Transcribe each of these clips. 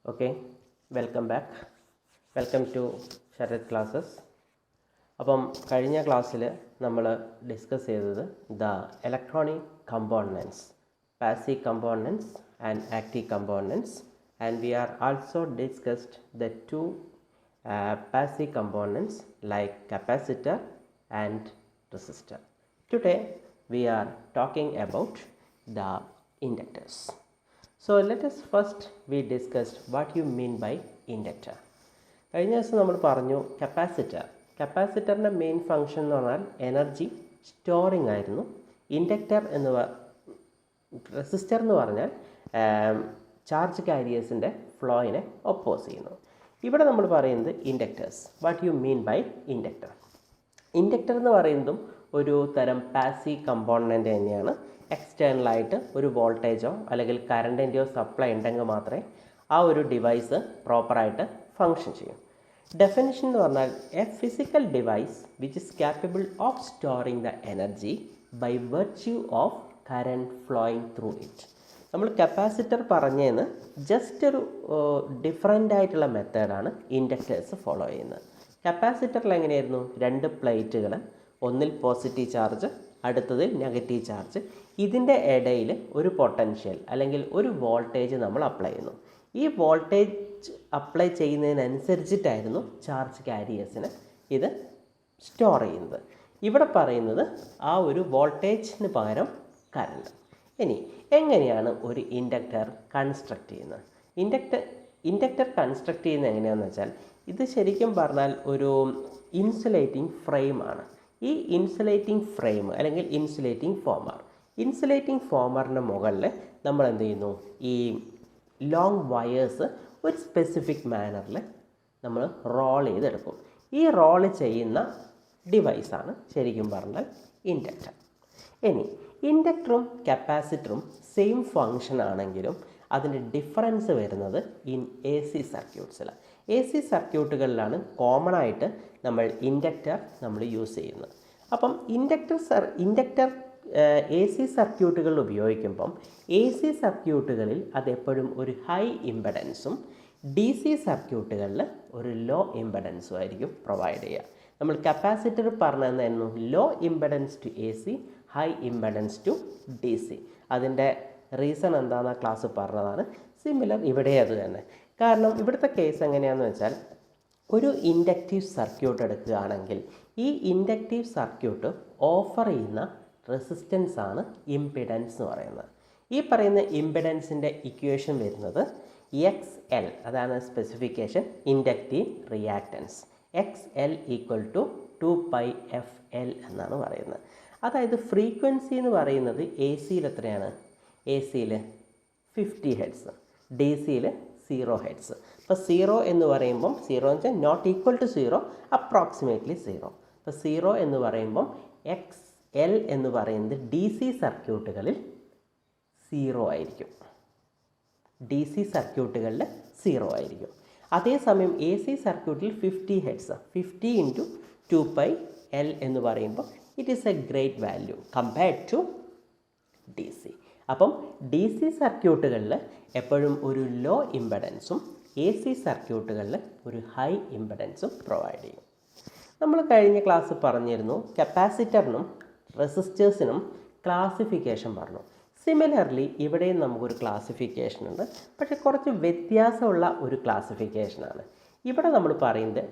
Okay, welcome back. Welcome to Sharat classes. അപ്പം കഴിഞ്ഞ ക്ലാസ്സിൽ നമ്മൾ ഡിസ്കസ് ചെയ്തത് the electronic components, passive components and active components, and we are also discussed the two passive components like capacitor and resistor. Today we are talking about the inductors. So let us first we discussed what you mean by inductor. കഴിഞ്ഞ ദിവസം നമ്മൾ പറഞ്ഞു കപ്പാസിറ്ററിൻ്റെ main function എന്ന് പറഞ്ഞാൽ energy storing ആയിരുന്നു. Inductor resistor എന്ന് പറഞ്ഞാൽ charge കാരിയേഴ്സിൻ്റെ ഫ്ലോയിനെ oppose ചെയ്യുന്നു. ഇവിടെ നമ്മൾ പറയുന്നത് inductors. What you mean by inductor? Inductor എന്ന് പറയുന്നതും ഒരു തരം പാസീവ് കമ്പോണൻ്റ് തന്നെയാണ്. എക്സ്റ്റേണലായിട്ട് ഒരു വോൾട്ടേജോ അല്ലെങ്കിൽ കറണ്ടിൻ്റെയോ സപ്ലൈ ഉണ്ടെങ്കിൽ മാത്രമേ ആ ഒരു ഡിവൈസ് പ്രോപ്പറായിട്ട് ഫങ്ഷൻ ചെയ്യും. ഡെഫിനിഷൻ എന്ന് പറഞ്ഞാൽ a physical device which is capable of storing the energy by virtue of current flowing through it. നമ്മൾ കപ്പാസിറ്റർ പറഞ്ഞതെന്ന് ജസ്റ്റ് ഒരു ഡിഫറൻ്റ് ആയിട്ടുള്ള മെത്തേഡാണ് ഇൻഡക്ടേഴ്സ് ഫോളോ ചെയ്യുന്നത്. കപ്പാസിറ്ററിൽ എങ്ങനെയായിരുന്നു? രണ്ട് പ്ലേറ്റുകൾ, ഒന്നിൽ പോസിറ്റീവ് ചാർജ്, അടുത്തതിൽ നെഗറ്റീവ് ചാർജ്. ഇതിൻ്റെ ഇടയിൽ ഒരു പൊട്ടൻഷ്യൽ അല്ലെങ്കിൽ ഒരു വോൾട്ടേജ് നമ്മൾ അപ്ലൈ ചെയ്യുന്നു. ഈ വോൾട്ടേജ് അപ്ലൈ ചെയ്യുന്നതിനനുസരിച്ചിട്ടായിരുന്നു ചാർജ് കാരിയേഴ്സിന് ഇത് സ്റ്റോർ ചെയ്യുന്നത്. ഇവിടെ പറയുന്നത് ആ ഒരു വോൾട്ടേജിന് പകരം കറണ്ട്. ഇനി എങ്ങനെയാണ് ഒരു ഇൻഡക്ടർ കൺസ്ട്രക്റ്റ് ചെയ്യുന്നത്? ഇൻഡക്ടർ കൺസ്ട്രക്റ്റ് ചെയ്യുന്നത് എങ്ങനെയാണെന്ന് വെച്ചാൽ, ഇത് ശരിക്കും പറഞ്ഞാൽ ഒരു ഇൻസുലേറ്റിംഗ് ഫ്രെയിമാണ്. ഈ ഇൻസുലേറ്റിംഗ് ഫ്രെയിം അല്ലെങ്കിൽ ഇൻസുലേറ്റിംഗ് ഫോമറിൻ്റെ മുകളിൽ നമ്മൾ എന്ത് ചെയ്യുന്നു? ഈ ലോങ് വയേഴ്സ് ഒരു സ്പെസിഫിക് മാനറിൽ നമ്മൾ റോൾ ചെയ്തെടുക്കും. ഈ റോൾ ചെയ്യുന്ന ഡിവൈസാണ് ശരിക്കും പറഞ്ഞാൽ ഇൻഡക്ടർ. ഇനി ഇൻഡക്ടറും കപ്പാസിറ്ററും സെയിം ഫങ്ഷൻ ആണെങ്കിലും അതിൻ്റെ ഡിഫറൻസ് വരുന്നത് ഇൻ എ സി സർക്യൂട്ട്സിൽ. എ സി സർക്യൂട്ടുകളിലാണ് കോമൺ ആയിട്ട് നമ്മൾ ഇൻഡക്ടർ യൂസ് ചെയ്യുന്നത്. അപ്പം ഇൻഡക്ടർ എ സി സർക്യൂട്ടുകൾ ഉപയോഗിക്കുമ്പം എ സി സർക്യൂട്ടുകളിൽ അതെപ്പോഴും ഒരു ഹൈ ഇമ്പഡൻസും ഡി സി സർക്യൂട്ടുകളിൽ ഒരു ലോ ഇമ്പഡൻസും ആയിരിക്കും പ്രൊവൈഡ് ചെയ്യുക. നമ്മൾ കപ്പാസിറ്റർ പറഞ്ഞതെന്നായിരുന്നു low impedance to A C, high impedance to D C. അതിൻ്റെ റീസൺ എന്താണെന്ന് ക്ലാസ് പറഞ്ഞതാണ്. സിമിലർ ഇവിടെ അത് തന്നെ. കാരണം ഇവിടുത്തെ കേസ് എങ്ങനെയാണെന്ന് വെച്ചാൽ, ഒരു ഇൻഡക്റ്റീവ് സർക്യൂട്ട് എടുക്കുകയാണെങ്കിൽ ഈ ഇൻഡക്റ്റീവ് സർക്യൂട്ട് ഓഫർ ചെയ്യുന്ന റെസിസ്റ്റൻസ് ആണ് ഇംപിഡൻസ് എന്ന് പറയുന്നത്. ഈ പറയുന്ന ഇംപിഡൻസിൻ്റെ ഇക്വേഷൻ വരുന്നത് XL, അതാണ് specification, inductive reactance. XL = 2πfL എന്നാണ് പറയുന്നത്. അതായത് ഫ്രീക്വൻസി എന്ന് പറയുന്നത് എ സിയിൽ എത്രയാണ്? എ സിയിൽ 50 ഹെർട്സ്, ഡി സിയിൽ 0 ഹെർട്സ്. അപ്പോൾ 0 എന്ന് പറയുമ്പം 0 എന്ന് വെച്ചാൽ നോട്ട് ഈക്വൽ ടു 0, അപ്രോക്സിമേറ്റ്ലി 0. അപ്പോൾ 0 എന്ന് പറയുമ്പം XL എന്ന് പറയുന്നത് ഡി സി സർക്യൂട്ടുകളിൽ 0 ആയിരിക്കും. ഡി സി സർക്യൂട്ടുകളിൽ 0 ആയിരിക്കും. അതേസമയം എ സി സർക്യൂട്ടിൽ 50 ഹെർട്സ്, 50 × 2πL എന്ന് പറയുമ്പോൾ it is a great value compared to D C. അപ്പം ഡി സി സർക്യൂട്ടുകളിൽ എപ്പോഴും ഒരു ലോ ഇമ്പഡൻസും എ സി സിർക്യൂട്ടുകളിൽ ഒരു ഹൈ ഇമ്പഡൻസും പ്രൊവൈഡ് ചെയ്യും. നമ്മൾ കഴിഞ്ഞ ക്ലാസ് പറഞ്ഞിരുന്നു കപ്പാസിറ്ററിനും റെസിസ്റ്റേഴ്സിനും ക്ലാസിഫിക്കേഷൻ പറഞ്ഞു. സിമിലർലി ഇവിടെയും നമുക്കൊരു ക്ലാസിഫിക്കേഷൻ ഉണ്ട്, പക്ഷേ കുറച്ച് വ്യത്യാസമുള്ള ഒരു ക്ലാസിഫിക്കേഷനാണ്. ഇവിടെ നമ്മൾ പറയുന്നത്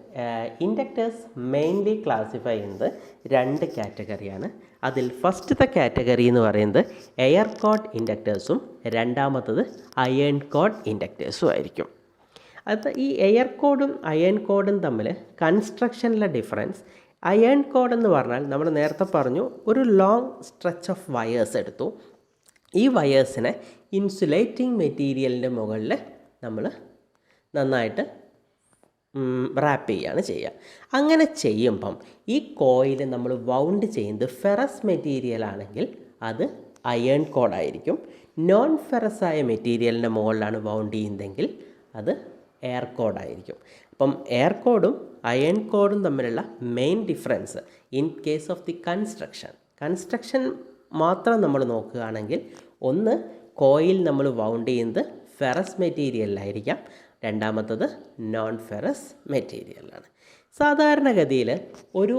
ഇൻഡക്ടേഴ്സ് മെയിൻലി ക്ലാസിഫൈ ചെയ്യുന്നത് 2 കാറ്റഗറിയാണ്. അതിൽ ഫസ്റ്റത്തെ കാറ്റഗറി എന്ന് പറയുന്നത് എയർ കോഡ് ഇൻഡക്ടേഴ്സും രണ്ടാമത്തത് അയൺ കോഡ് ഇൻഡക്ടേഴ്സും ആയിരിക്കും. അത് ഈ എയർ കോഡും അയൺ കോഡും തമ്മിൽ കൺസ്ട്രക്ഷനിലെ ഡിഫറൻസ്, അയൺ കോഡ് എന്ന് പറഞ്ഞാൽ നമ്മൾ നേരത്തെ പറഞ്ഞു ഒരു ലോങ് സ്ട്രെച്ച് ഓഫ് വയേഴ്സ് എടുത്തു. ഈ വയേഴ്സിനെ ഇൻസുലേറ്റിംഗ് മെറ്റീരിയലിൻ്റെ മുകളിൽ നമ്മൾ നന്നായിട്ട് റാപ്പ് ചെയ്യുകയാണ് ചെയ്യുക. അങ്ങനെ ചെയ്യുമ്പം ഈ കോയിൽ നമ്മൾ വൗണ്ട് ചെയ്യുന്നത് ഫെറസ് മെറ്റീരിയൽ ആണെങ്കിൽ അത് അയൺ കോഡായിരിക്കും. നോൺ ഫെറസ് ആയ മെറ്റീരിയലിൻ്റെ മുകളിലാണ് വൗണ്ട് ചെയ്യുന്നതെങ്കിൽ അത് എയർ കോഡായിരിക്കും. അപ്പം എയർ കോഡും അയൺ കോഡും തമ്മിലുള്ള main difference in case of the construction മാത്രം നമ്മൾ നോക്കുകയാണെങ്കിൽ, ഒന്ന് കോയിൽ നമ്മൾ വൗണ്ട് ചെയ്യുന്നത് ഫെറസ് മെറ്റീരിയലിലായിരിക്കാം, രണ്ടാമത്തത് നോൺ ഫെറസ് മെറ്റീരിയലാണ്. സാധാരണഗതിയിൽ ഒരു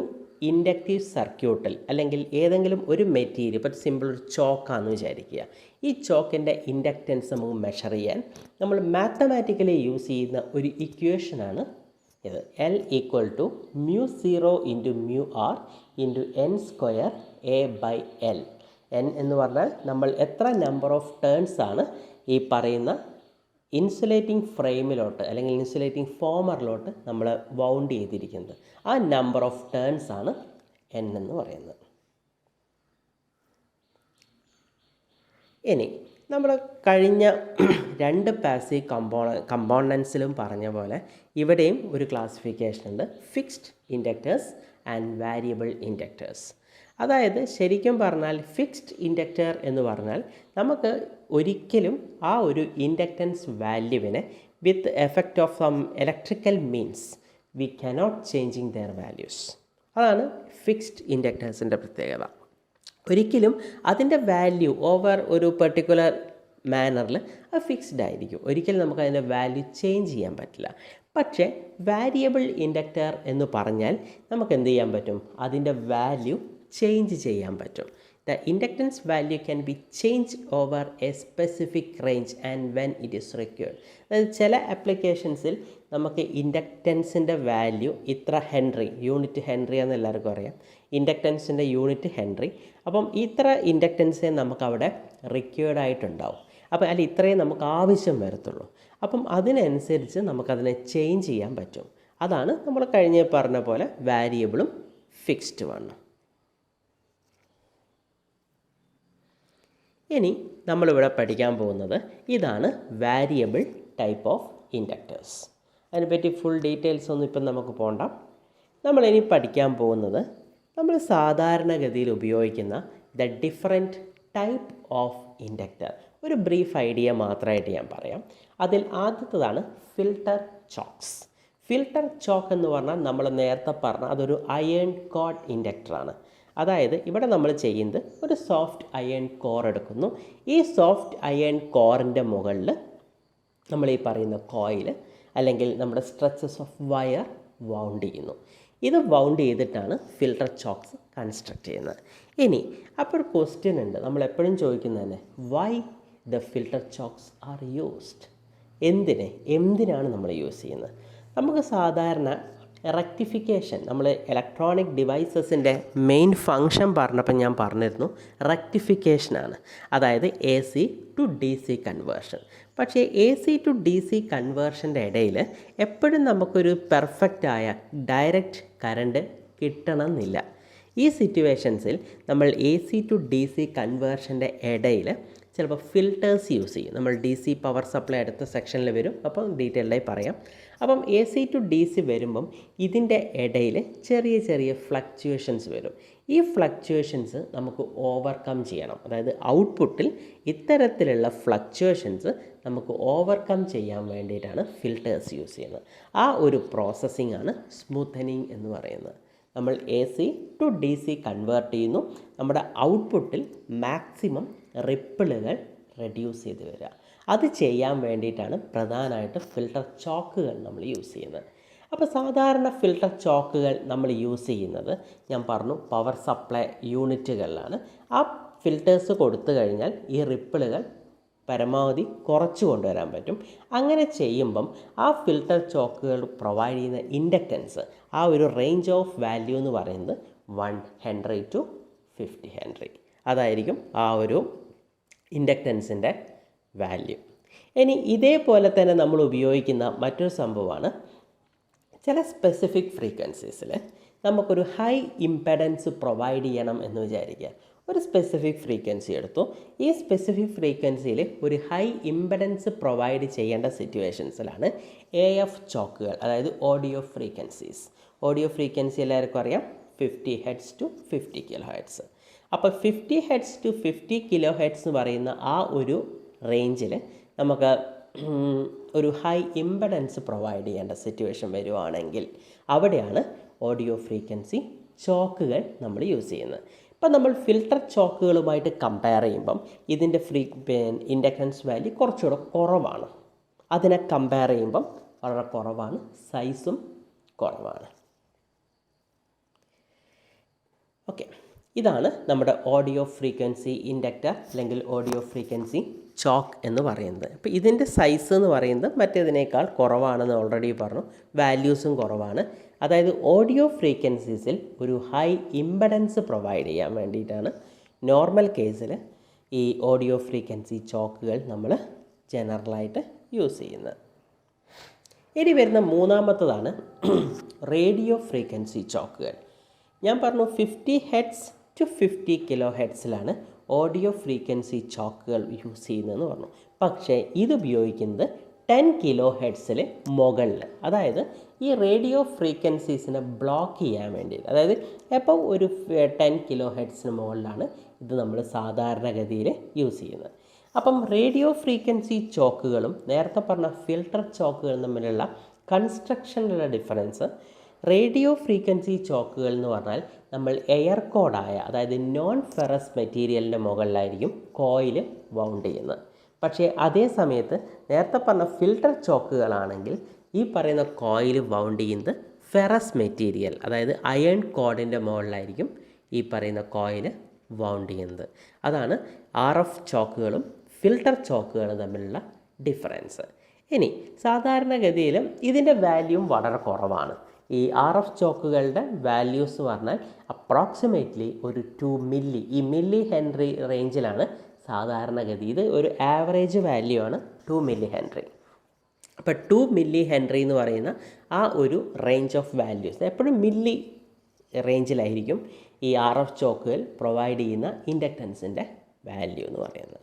ഇൻഡക്റ്റീവ് സർക്യൂട്ടിൽ അല്ലെങ്കിൽ ഏതെങ്കിലും ഒരു മെറ്റീരിയൽ, ഇപ്പോൾ സിമ്പിൾ ഒരു ചോക്കാണെന്ന് വിചാരിക്കുക. ഈ ചോക്കിൻ്റെ ഇൻഡക്റ്റൻസ് നമുക്ക് മെഷർ ചെയ്യാൻ നമ്മൾ മാത്തമാറ്റിക്കലി യൂസ് ചെയ്യുന്ന ഒരു ഇക്വേഷനാണ് ഇത്. L equal to μ0 into μr into n² A/L. n എന്ന് പറഞ്ഞാൽ നമ്മൾ എത്ര നമ്പർ ഓഫ് ടേൺസ് ആണ് ഈ പറയുന്ന ഇൻസുലേറ്റിംഗ് ഫ്രെയിമിലോട്ട് അല്ലെങ്കിൽ ഇൻസുലേറ്റിംഗ് ഫോമറിലോട്ട് നമ്മൾ വൗണ്ട് ചെയ്തിരിക്കുന്നത്. ആ നമ്പർ ഓഫ് ടേൺസ് ആണ് n എന്ന് പറയുന്നത്. ഇനി നമ്മൾ കഴിഞ്ഞ രണ്ട് പാസീവ് കമ്പോണൻസിലും പറഞ്ഞ പോലെ ഇവിടെയും ഒരു ക്ലാസിഫിക്കേഷൻ ഉണ്ട്, fixed inductors and variable inductors. അതായത് ശരിക്കും പറഞ്ഞാൽ ഫിക്സ്ഡ് ഇൻഡക്റ്റർ എന്ന് പറഞ്ഞാൽ നമുക്ക് ഒരിക്കലും ആ ഒരു ഇൻഡക്റ്റൻസ് വാല്യൂവിനെ with effect of some electrical means we cannot changing their values. അതാണ് ഫിക്സ്ഡ് ഇൻഡക്റ്റേഴ്സിൻ്റെ പ്രത്യേകത. ഒരിക്കലും അതിൻ്റെ വാല്യൂ ഓവർ ഒരു പെർട്ടിക്കുലർ മാനറിൽ അത് ഫിക്സ്ഡ് ആയിരിക്കും. ഒരിക്കലും നമുക്ക് അതിൻ്റെ വാല്യൂ ചേഞ്ച് ചെയ്യാൻ പറ്റില്ല. പക്ഷേ വാരിയബിൾ ഇൻഡക്റ്റർ എന്ന് പറഞ്ഞാൽ നമുക്ക് എന്ത് ചെയ്യാൻ പറ്റും? അതിൻ്റെ വാല്യൂ ചേഞ്ച് ചെയ്യാൻ പറ്റും. The inductance value can be change over A specific range and when it is required. അതായത് ചില ആപ്ലിക്കേഷൻസിൽ നമുക്ക് ഇൻഡക്റ്റൻസിൻ്റെ വാല്യൂ ഇത്ര ഹെൻറി, യൂണിറ്റ് ഹെൻറി എന്ന് എല്ലാവർക്കും അറിയാം, ഇൻഡക്റ്റൻസിൻ്റെ യൂണിറ്റ് ഹെൻറി. അപ്പം ഇത്ര ഇൻഡക്റ്റൻസേ നമുക്കവിടെ റിക്വയർഡ് ആയിട്ടുണ്ടാവും. അപ്പം അല്ല ഇത്രയും നമുക്ക് ആവശ്യം വരത്തുള്ളൂ. അപ്പം അതിനനുസരിച്ച് നമുക്കതിനെ ചേഞ്ച് ചെയ്യാൻ പറ്റും. അതാണ് നമ്മൾ കഴിഞ്ഞ പറഞ്ഞ പോലെ വാരിയബിളും ഫിക്സ്ഡുമാണ്. ഇനി നമ്മളിവിടെ പഠിക്കാൻ പോകുന്നത് ഇതാണ് വാരിയബിൾ ടൈപ്പ് ഓഫ് ഇൻഡക്റ്റേഴ്സ്. അതിനെപ്പറ്റി ഫുൾ ഡീറ്റെയിൽസ് ഒന്നും ഇപ്പം നമുക്ക് പോകണ്ട. നമ്മളിനി പഠിക്കാൻ പോകുന്നത് നമ്മൾ സാധാരണഗതിയിൽ ഉപയോഗിക്കുന്ന the different type of inductor. ഒരു ബ്രീഫ് ഐഡിയ മാത്രമായിട്ട് ഞാൻ പറയാം. അതിൽ ആദ്യത്തേതാണ് ഫിൽട്ടർ ചോക്സ്. ഫിൽട്ടർ ചോക്ക് എന്ന് പറഞ്ഞാൽ നമ്മൾ നേരത്തെ പറഞ്ഞ അതൊരു അയേൺ കോർ ഇൻഡക്ടറാണ്. അതായത് ഇവിടെ നമ്മൾ ചെയ്യുന്നത് ഒരു സോഫ്റ്റ് അയേൺ കോർ എടുക്കുന്നു. ഈ സോഫ്റ്റ് അയേൺ കോറിൻ്റെ മുകളിൽ നമ്മൾ ഈ പറയുന്ന കോയിൽ അല്ലെങ്കിൽ നമ്മുടെ സ്ട്രെച്ചസ് ഓഫ് വയർ വൗണ്ട് ചെയ്യുന്നു. ഇത് വൗണ്ട് ചെയ്തിട്ടാണ് ഫിൽട്ടർ ചോക്സ് കൺസ്ട്രക്ട് ചെയ്യുന്നത്. ഇനി അപ്പോൾ ഒരു ക്വസ്റ്റ്യൻ ഉണ്ട്, നമ്മൾ എപ്പോഴും ചോദിക്കുന്നത് തന്നെ, why the filter chokes are used? എന്തിനാണ് നമ്മൾ യൂസ് ചെയ്യുന്നത്? നമുക്ക് സാധാരണ റെക്ടിഫിക്കേഷൻ, നമ്മൾ ഇലക്ട്രോണിക് ഡിവൈസസിൻ്റെ മെയിൻ ഫങ്ഷൻ പറഞ്ഞപ്പോൾ ഞാൻ പറഞ്ഞിരുന്നു റെക്ടിഫിക്കേഷനാണ്. അതായത് AC ടു DC കൺവേർഷൻ. പക്ഷേ AC ടു DC കൺവേർഷൻ്റെ ഇടയിൽ എപ്പോഴും നമുക്കൊരു പെർഫെക്റ്റായ ഡയറക്റ്റ് കറണ്ട് കിട്ടണമെന്നില്ല. ഈ സിറ്റുവേഷൻസിൽ നമ്മൾ AC ടു DC കൺവേർഷൻ്റെ ഇടയിൽ ചിലപ്പോൾ ഫിൽട്ടേഴ്സ് യൂസ് ചെയ്യും. നമ്മൾ DC പവർ സപ്ലൈ അടുത്ത സെക്ഷനിൽ വരും, അപ്പം ഡീറ്റെയിൽഡായി പറയാം. അപ്പം AC ടു DC വരുമ്പം ഇതിൻ്റെ ഇടയിൽ ചെറിയ ചെറിയ ഫ്ലക്ച്വേഷൻസ് വരും. ഈ ഫ്ലക്ച്വേഷൻസ് നമുക്ക് ഓവർകം ചെയ്യണം. അതായത് ഔട്ട്പുട്ടിൽ ഇത്തരത്തിലുള്ള ഫ്ലക്ച്വേഷൻസ് നമുക്ക് ഓവർകം ചെയ്യാൻ വേണ്ടിയിട്ടാണ് ഫിൽട്ടേഴ്സ് യൂസ് ചെയ്യുന്നത്. ആ ഒരു പ്രോസസ്സിംഗ് ആണ് സ്മൂത്തനിങ് എന്ന് പറയുന്നത്. നമ്മൾ AC ടു DC കൺവേർട്ട് ചെയ്യുന്നു, നമ്മുടെ ഔട്ട്പുട്ടിൽ മാക്സിമം റിപ്പിളുകൾ റെഡ്യൂസ് ചെയ്ത് വരിക. അത് ചെയ്യാൻ വേണ്ടിയിട്ടാണ് പ്രധാനമായിട്ട് ഫിൽട്ടർ ചോക്കുകൾ നമ്മൾ യൂസ് ചെയ്യുന്നത്. അപ്പോൾ സാധാരണ ഫിൽട്ടർ ചോക്കുകൾ നമ്മൾ യൂസ് ചെയ്യുന്നത് ഞാൻ പറഞ്ഞു പവർ സപ്ലൈ യൂണിറ്റുകളിലാണ്. ആ ഫിൽട്ടേഴ്സ് കൊടുത്തു കഴിഞ്ഞാൽ ഈ റിപ്പിളുകൾ പരമാവധി കുറച്ച് കൊണ്ടുവരാൻ പറ്റും. അങ്ങനെ ചെയ്യുമ്പം ആ ഫിൽട്ടർ ചോക്കുകൾ പ്രൊവൈഡ് ചെയ്യുന്ന ഇൻഡക്റ്റൻസ്, ആ ഒരു റേഞ്ച് ഓഫ് വാല്യൂ എന്ന് പറയുന്നത് 1 ഹെൻറി ടു 50 ഹെൻറി. അതായിരിക്കും ആ ഒരു ഇൻഡക്റ്റൻസിൻ്റെ വാല്യൂ. ഇനി ഇതേപോലെ തന്നെ നമ്മൾ ഉപയോഗിക്കുന്ന മറ്റൊരു സംഭവമാണ് ചില സ്പെസിഫിക് ഫ്രീക്വൻസീസിൽ നമുക്കൊരു ഹൈ ഇംപെഡൻസ് പ്രൊവൈഡ് ചെയ്യണം എന്ന് വിചാരിക്കുക. ഒരു സ്പെസിഫിക് ഫ്രീക്വൻസി എടുത്തു. ഈ സ്പെസിഫിക് ഫ്രീക്വൻസിയിൽ ഒരു ഹൈ ഇംപെഡൻസ് പ്രൊവൈഡ് ചെയ്യേണ്ട സിറ്റുവേഷൻസിലാണ് AF ചോക്കുകൾ, അതായത് ഓഡിയോ ഫ്രീക്വൻസീസ്. ഓഡിയോ ഫ്രീക്വൻസി എല്ലാവർക്കും അറിയാം 50 ഹെർട്സ് ടു 50 കിലോ ഹെർട്സ്. അപ്പോൾ 50 ഹെർട്സ് ടു 50 കിലോ ഹെർട്സ് എന്ന് പറയുന്ന ആ ഒരു റേഞ്ചിൽ നമുക്ക് ഒരു ഹൈ ഇംപെഡൻസ് പ്രൊവൈഡ് ചെയ്യേണ്ട സിറ്റുവേഷൻ വരുവാണെങ്കിൽ അവിടെയാണ് ഓഡിയോ ഫ്രീക്വൻസി ചോക്കുകൾ നമ്മൾ യൂസ് ചെയ്യുന്നത്. ഇപ്പം നമ്മൾ ഫിൽട്ടർ ചോക്കുകളുമായിട്ട് കമ്പയർ ചെയ്യുമ്പം ഇതിൻ്റെ ഇൻഡക്റ്റൻസ് വാല്യൂ കുറച്ചുകൂടെ കുറവാണ്. അതിനെ കമ്പയർ ചെയ്യുമ്പം വളരെ കുറവാണ്, സൈസും കുറവാണ്. ഓക്കെ, ഇതാണ് നമ്മുടെ ഓഡിയോ ഫ്രീക്വൻസി ഇൻഡക്ടർ അല്ലെങ്കിൽ ഓഡിയോ ഫ്രീക്വൻസി ചോക്ക് എന്ന് പറയുന്നത്. അപ്പോൾ ഇതിൻ്റെ സൈസ് എന്ന് പറയുന്നത് മറ്റേതിനേക്കാൾ കുറവാണെന്ന് ഓൾറെഡി പറഞ്ഞു, വാല്യൂസും കുറവാണ്. അതായത് ഓഡിയോ ഫ്രീക്വൻസീസിൽ ഒരു ഹൈ ഇമ്പഡൻസ് പ്രൊവൈഡ് ചെയ്യാൻ വേണ്ടിയിട്ടാണ് നോർമൽ കേസിൽ ഈ ഓഡിയോ ഫ്രീക്വൻസി ചോക്കുകൾ നമ്മൾ ജനറലായിട്ട് യൂസ് ചെയ്യുന്നത്. ഇനി വരുന്ന മൂന്നാമത്തതാണ് റേഡിയോ ഫ്രീക്വൻസി ചോക്കുകൾ. ഞാൻ പറഞ്ഞു 50 ഹെഡ്സ് ടു 50 കിലോ ഹെഡ്സിലാണ് ഓഡിയോ ഫ്രീക്വൻസി ചോക്കുകൾ യൂസ് ചെയ്യുന്നതെന്ന് പറഞ്ഞു. പക്ഷേ ഇത് ഉപയോഗിക്കുന്നത് 10 കിലോ ഹെഡ്സിൽ മുകളിൽ, അതായത് ഈ റേഡിയോ ഫ്രീക്വൻസീസിനെ ബ്ലോക്ക് ചെയ്യാൻ വേണ്ടിയിട്ട്. അതായത് എപ്പോൾ ഒരു 10 കിലോ ഹെഡ്സിന് മുകളിലാണ് ഇത് നമ്മൾ സാധാരണഗതിയിൽ യൂസ് ചെയ്യുന്നത്. അപ്പം റേഡിയോ ഫ്രീക്വൻസി ചോക്കുകളും നേരത്തെ പറഞ്ഞ ഫിൽട്ടർ ചോക്കുകളും തമ്മിലുള്ള കൺസ്ട്രക്ഷനിലുള്ള ഡിഫറൻസ്, റേഡിയോ ഫ്രീക്വൻസി ചോക്കുകൾ എന്ന് പറഞ്ഞാൽ നമ്മൾ എയർ കോഡായ, അതായത് നോൺ ഫെറസ് മെറ്റീരിയലിൻ്റെ മുകളിലായിരിക്കും കോയിൽ വൗണ്ട് ചെയ്യുന്നത്. പക്ഷേ അതേ സമയത്ത് നേരത്തെ പറഞ്ഞ ഫിൽട്ടർ ചോക്കുകളാണെങ്കിൽ ഈ പറയുന്ന കോയിൽ വൗണ്ട് ചെയ്യുന്നത് ഫെറസ് മെറ്റീരിയൽ, അതായത് അയൺ കോഡിൻ്റെ മുകളിലായിരിക്കും ഈ പറയുന്ന കോയിൽ വൗണ്ട് ചെയ്യുന്നത്. അതാണ് RF ചോക്കുകളും ഫിൽട്ടർ ചോക്കുകളും തമ്മിലുള്ള ഡിഫറൻസ്. ഇനി സാധാരണഗതിയിൽ ഇതിൻ്റെ വാല്യൂം വളരെ കുറവാണ്. ഈ RF ചോക്കുകളുടെ വാല്യൂസ് പറഞ്ഞാൽ അപ്രോക്സിമേറ്റ്ലി ഒരു 2 മില്ലി, ഈ മില്ലി ഹെൻറി റേഞ്ചിലാണ് സാധാരണഗതി. ഇത് ഒരു ആവറേജ് വാല്യൂ ആണ് 2 മില്ലി ഹെൻറി. അപ്പോൾ 2 മില്ലി ഹെൻറി എന്ന് പറയുന്ന ആ ഒരു റേഞ്ച് ഓഫ് വാല്യൂസ് എപ്പോഴും മില്ലി റേഞ്ചിലായിരിക്കും ഈ RF ചോക്കുകൾ പ്രൊവൈഡ് ചെയ്യുന്ന ഇൻഡക്റ്റൻസിൻ്റെ വാല്യൂ എന്ന് പറയുന്നത്.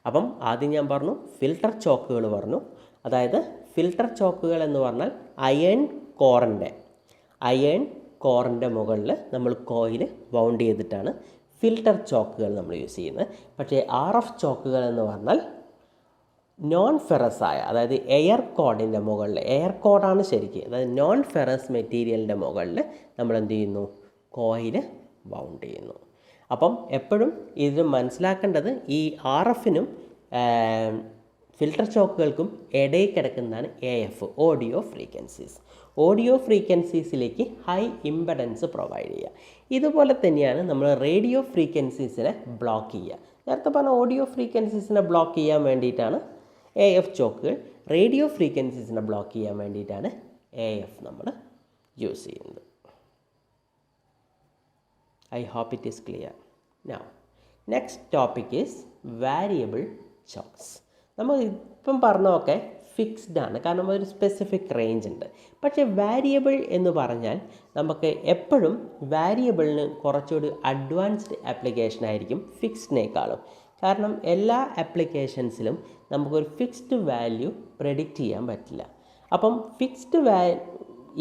അപ്പം ആദ്യം ഞാൻ പറഞ്ഞു ഫിൽട്ടർ ചോക്കുകൾ പറഞ്ഞു. അതായത് ഫിൽട്ടർ ചോക്കുകൾ എന്ന് പറഞ്ഞാൽ അയൺ കോറിൻ്റെ മുകളിൽ നമ്മൾ കോയിൽ വൗണ്ട് ചെയ്തിട്ടാണ് ഫിൽട്ടർ ചോക്കുകൾ നമ്മൾ യൂസ് ചെയ്യുന്നത്. പക്ഷേ RF ചോക്കുകൾ എന്ന് പറഞ്ഞാൽ നോൺ ഫെറസ് ആയ, അതായത് എയർ കോഡിൻ്റെ മുകളിൽ, എയർ കോഡാണ് ശരിക്കും, അതായത് നോൺ ഫെറസ് മെറ്റീരിയലിൻ്റെ മുകളിൽ നമ്മൾ എന്ത് ചെയ്യുന്നു, കോയിൽ വൗണ്ട് ചെയ്യുന്നു. അപ്പം എപ്പോഴും ഇത് മനസ്സിലാക്കേണ്ടത് ഈ RFനും ഫിൽട്ടർ ചോക്കുകൾക്കും ഇടയിൽ കിടക്കുന്നതാണ് AF, ഓഡിയോ ഫ്രീക്വൻസീസ്. ഓഡിയോ ഫ്രീക്വൻസീസിലേക്ക് ഹൈ ഇമ്പഡൻസ് പ്രൊവൈഡ് ചെയ്യുക. ഇതുപോലെ തന്നെയാണ് നമ്മൾ റേഡിയോ ഫ്രീക്വൻസീസിനെ ബ്ലോക്ക് ചെയ്യുക. നേരത്തെ പറഞ്ഞ ഓഡിയോ ഫ്രീക്വൻസീസിനെ ബ്ലോക്ക് ചെയ്യാൻ വേണ്ടിയിട്ടാണ് AF ചോക്കുകൾ, റേഡിയോ ഫ്രീക്വൻസീസിനെ ബ്ലോക്ക് ചെയ്യാൻ വേണ്ടിയിട്ടാണ് AF നമ്മൾ യൂസ് ചെയ്യുന്നത്. I hope it is clear. Now, next topic is variable chokes. നമ്മൾ ഇപ്പം പറഞ്ഞൊക്കെ ഫിക്സ്ഡ് ആണ്, കാരണം ഒരു സ്പെസിഫിക് റേഞ്ച് ഉണ്ട്. പക്ഷേ വാരിയബിൾ എന്ന് പറഞ്ഞാൽ നമുക്ക് എപ്പോഴും വാരിയബിളിന് കുറച്ചുകൂടി അഡ്വാൻസ്ഡ് ആപ്ലിക്കേഷൻ ആയിരിക്കും ഫിക്സ്ഡിനേക്കാളും. കാരണം എല്ലാ ആപ്ലിക്കേഷൻസിലും നമുക്കൊരു ഫിക്സ്ഡ് വാല്യൂ പ്രെഡിക്റ്റ് ചെയ്യാൻ പറ്റില്ല. അപ്പം ഫിക്സ്ഡ്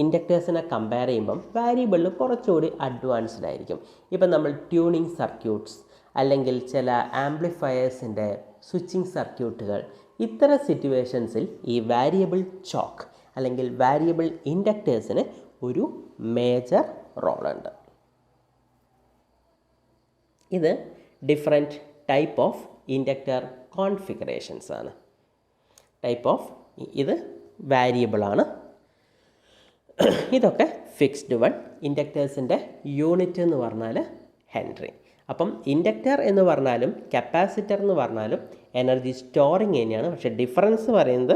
ഇൻഡക്ടേഴ്സിനെ കമ്പയർ ചെയ്യുമ്പം വാരിയബിളിൽ കുറച്ചുകൂടി അഡ്വാൻസ്ഡ് ആയിരിക്കും. ഇപ്പം നമ്മൾ ട്യൂണിങ് സർക്യൂട്ട്സ് അല്ലെങ്കിൽ ചില ആംപ്ലിഫയേഴ്സിൻ്റെ സ്വിച്ചിങ് സർക്യൂട്ടുകൾ, ഇത്തരം സിറ്റുവേഷൻസിൽ ഈ വാരിയബിൾ ചോക്ക് അല്ലെങ്കിൽ വാരിയബിൾ ഇൻഡക്ടേഴ്സിന് ഒരു മേജർ റോളുണ്ട്. ഇത് different type of inductor configurations ആണ്. ഇത് വാരിയബിളാണ്, ഇതൊക്കെ ഫിക്സ്ഡ് വൺ. ഇൻഡക്ടേഴ്സിൻ്റെ യൂണിറ്റ് എന്ന് പറഞ്ഞാൽ ഹെൻറി. അപ്പം ഇൻഡക്ടർ എന്ന് പറഞ്ഞാലും കപ്പാസിറ്റർ എന്ന് പറഞ്ഞാലും എനർജി സ്റ്റോറിങ് തന്നെയാണ്. പക്ഷേ ഡിഫറൻസ് പറയുന്നത്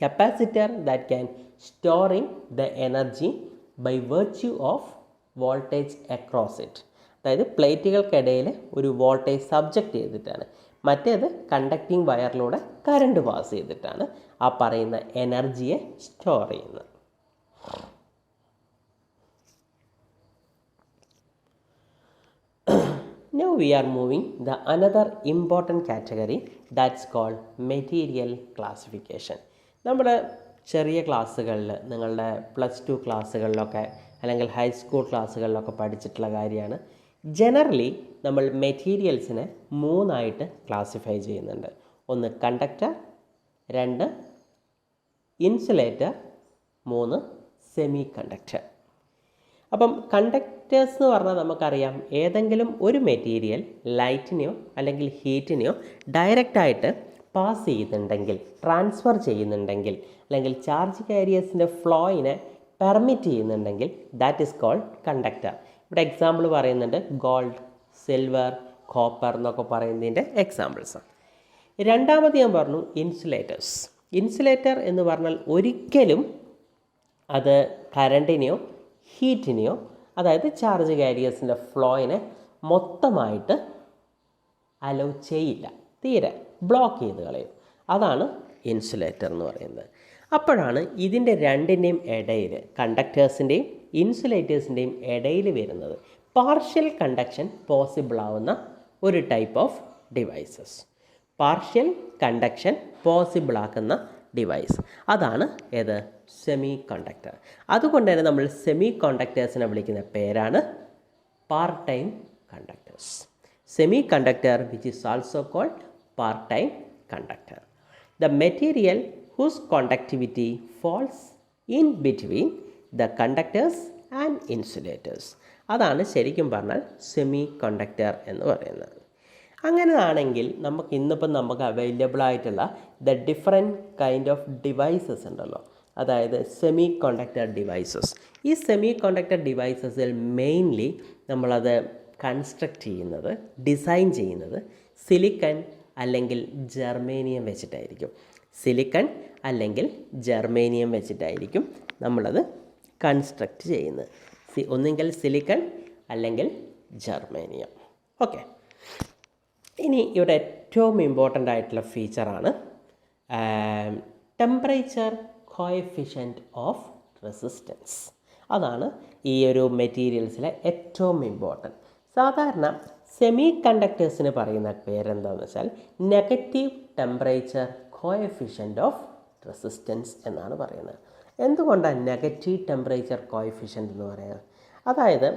capacitor that can storing the energy by virtue of voltage across it. അതായത് പ്ലേറ്റുകൾക്കിടയിൽ ഒരു വോൾട്ടേജ് സബ്ജക്റ്റ് ചെയ്തിട്ടാണ്. മറ്റേത് കണ്ടക്റ്റിംഗ് വയറിലൂടെ കറണ്ട് പാസ് ചെയ്തിട്ടാണ് ആ പറയുന്ന എനർജിയെ സ്റ്റോർ ചെയ്യുന്നത്. Now we are moving the another important category that's called material classification. നമ്മുടെ ചെറിയ ക്ലാസ്സുകളിൽ, നിങ്ങളുടെ +2 ക്ലാസ്സുകളിലൊക്കെ അല്ലെങ്കിൽ ഹൈസ്കൂൾ ക്ലാസ്സുകളിലൊക്കെ പഠിച്ചിട്ടുള്ള കാര്യമാണ്. ജനറലി നമ്മൾ മെറ്റീരിയൽസിനെ 3 ക്ലാസിഫൈ ചെയ്യുന്നുണ്ട്. 1 കണ്ടക്ടർ, 2 ഇൻസുലേറ്റർ, 3 സെമി കണ്ടക്ടർ. അപ്പം കണ്ടക്ടേഴ്സ് എന്ന് പറഞ്ഞാൽ നമുക്കറിയാം, ഏതെങ്കിലും ഒരു മെറ്റീരിയൽ ലൈറ്റിനെയോ അല്ലെങ്കിൽ ഹീറ്റിനെയോ ഡയറക്റ്റായിട്ട് പാസ് ചെയ്യുന്നുണ്ടെങ്കിൽ, ട്രാൻസ്ഫർ ചെയ്യുന്നുണ്ടെങ്കിൽ, അല്ലെങ്കിൽ ചാർജ് കാരിയേഴ്സിൻ്റെ ഫ്ലോയിനെ പെർമിറ്റ് ചെയ്യുന്നുണ്ടെങ്കിൽ ദാറ്റ് ഈസ് കോൾഡ് കണ്ടക്ടർ. ഇവിടെ എക്സാമ്പിൾ പറയുന്നുണ്ട് ഗോൾഡ്, സിൽവർ, കോപ്പർ എന്നൊക്കെ പറയുന്നതിൻ്റെ എക്സാമ്പിൾസാണ്. രണ്ടാമത് ഞാൻ പറഞ്ഞു ഇൻസുലേറ്റേഴ്സ്. ഇൻസുലേറ്റർ എന്ന് പറഞ്ഞാൽ ഒരിക്കലും അത് കറണ്ടിനെയോ ഹീറ്റിനെയോ, അതായത് ചാർജ് കാരിയേഴ്സിൻ്റെ ഫ്ലോയിനെ മൊത്തമായിട്ട് അലോ ചെയ്യില്ല, തീരെ ബ്ലോക്ക് ചെയ്ത് കളയും. അതാണ് ഇൻസുലേറ്റർ എന്ന് പറയുന്നത്. അപ്പോഴാണ് ഇതിൻ്റെ രണ്ടിൻ്റെയും ഇടയിൽ, കണ്ടക്ടേഴ്സിൻ്റെയും ഇൻസുലേറ്റേഴ്സിൻ്റെയും ഇടയിൽ വരുന്നത് പാർഷ്യൽ കണ്ടക്ഷൻ പോസിബിൾ ആവുന്ന ഒരു type of devices. Partial conduction possible ആക്കുന്ന ഡിവൈസ് അതാണ് ഏത്? Semiconductor. അതുകൊണ്ട് തന്നെ നമ്മൾ സെമി കണ്ടക്ടേഴ്സിനെ വിളിക്കുന്ന പേരാണ് part time conductors. Semiconductor which is also called part time conductor. The material whose conductivity falls in between the conductors and insulators. അതാണ് ശരിക്കും പറഞ്ഞാൽ സെമി കണ്ടക്ടർ എന്ന് പറയുന്നത്. അങ്ങനെയാണെങ്കിൽ നമുക്ക് അവൈലബിൾ ആയിട്ടുള്ള the different kind of devices ഉണ്ടല്ലോ, അതായത് സെമി കണ്ടക്ടർ ഡിവൈസസ്. ഈ സെമി കണ്ടക്ടർ ഡിവൈസസിൽ മെയിൻലി നമ്മളത് കൺസ്ട്രക്റ്റ് ചെയ്യുന്നത്, ഡിസൈൻ ചെയ്യുന്നത് സിലിക്കൺ അല്ലെങ്കിൽ ജർമേനിയം വെച്ചിട്ടായിരിക്കും. സിലിക്കൺ അല്ലെങ്കിൽ ജർമേനിയം വെച്ചിട്ടായിരിക്കും നമ്മളത് കൺസ്ട്രക്റ്റ് ചെയ്യുന്നത്. ഒന്നുകിൽ സിലിക്കൺ അല്ലെങ്കിൽ ജർമേനിയം. ഓക്കെ, ഇനി ഇവിടെ ഏറ്റവും ഇമ്പോർട്ടൻ്റ് ആയിട്ടുള്ള ഫീച്ചറാണ് ടെമ്പറേച്ചർ കോഎഫിഷ്യൻറ്റ് ഓഫ് റെസിസ്റ്റൻസ്. അതാണ് ഈ ഒരു മെറ്റീരിയൽസിലെ ഏറ്റവും ഇമ്പോർട്ടൻറ്റ്. സാധാരണ സെമി കണ്ടക്ടേഴ്സിന് പറയുന്ന പേരെന്താണെന്ന് വെച്ചാൽ negative temperature coefficient of resistance എന്നാണ് പറയുന്നത്. എന്തുകൊണ്ടാണ് നെഗറ്റീവ് ടെമ്പറേച്ചർ കോഎഫിഷ്യൻറ്റ് എന്ന് പറയുന്നത്? അതായത്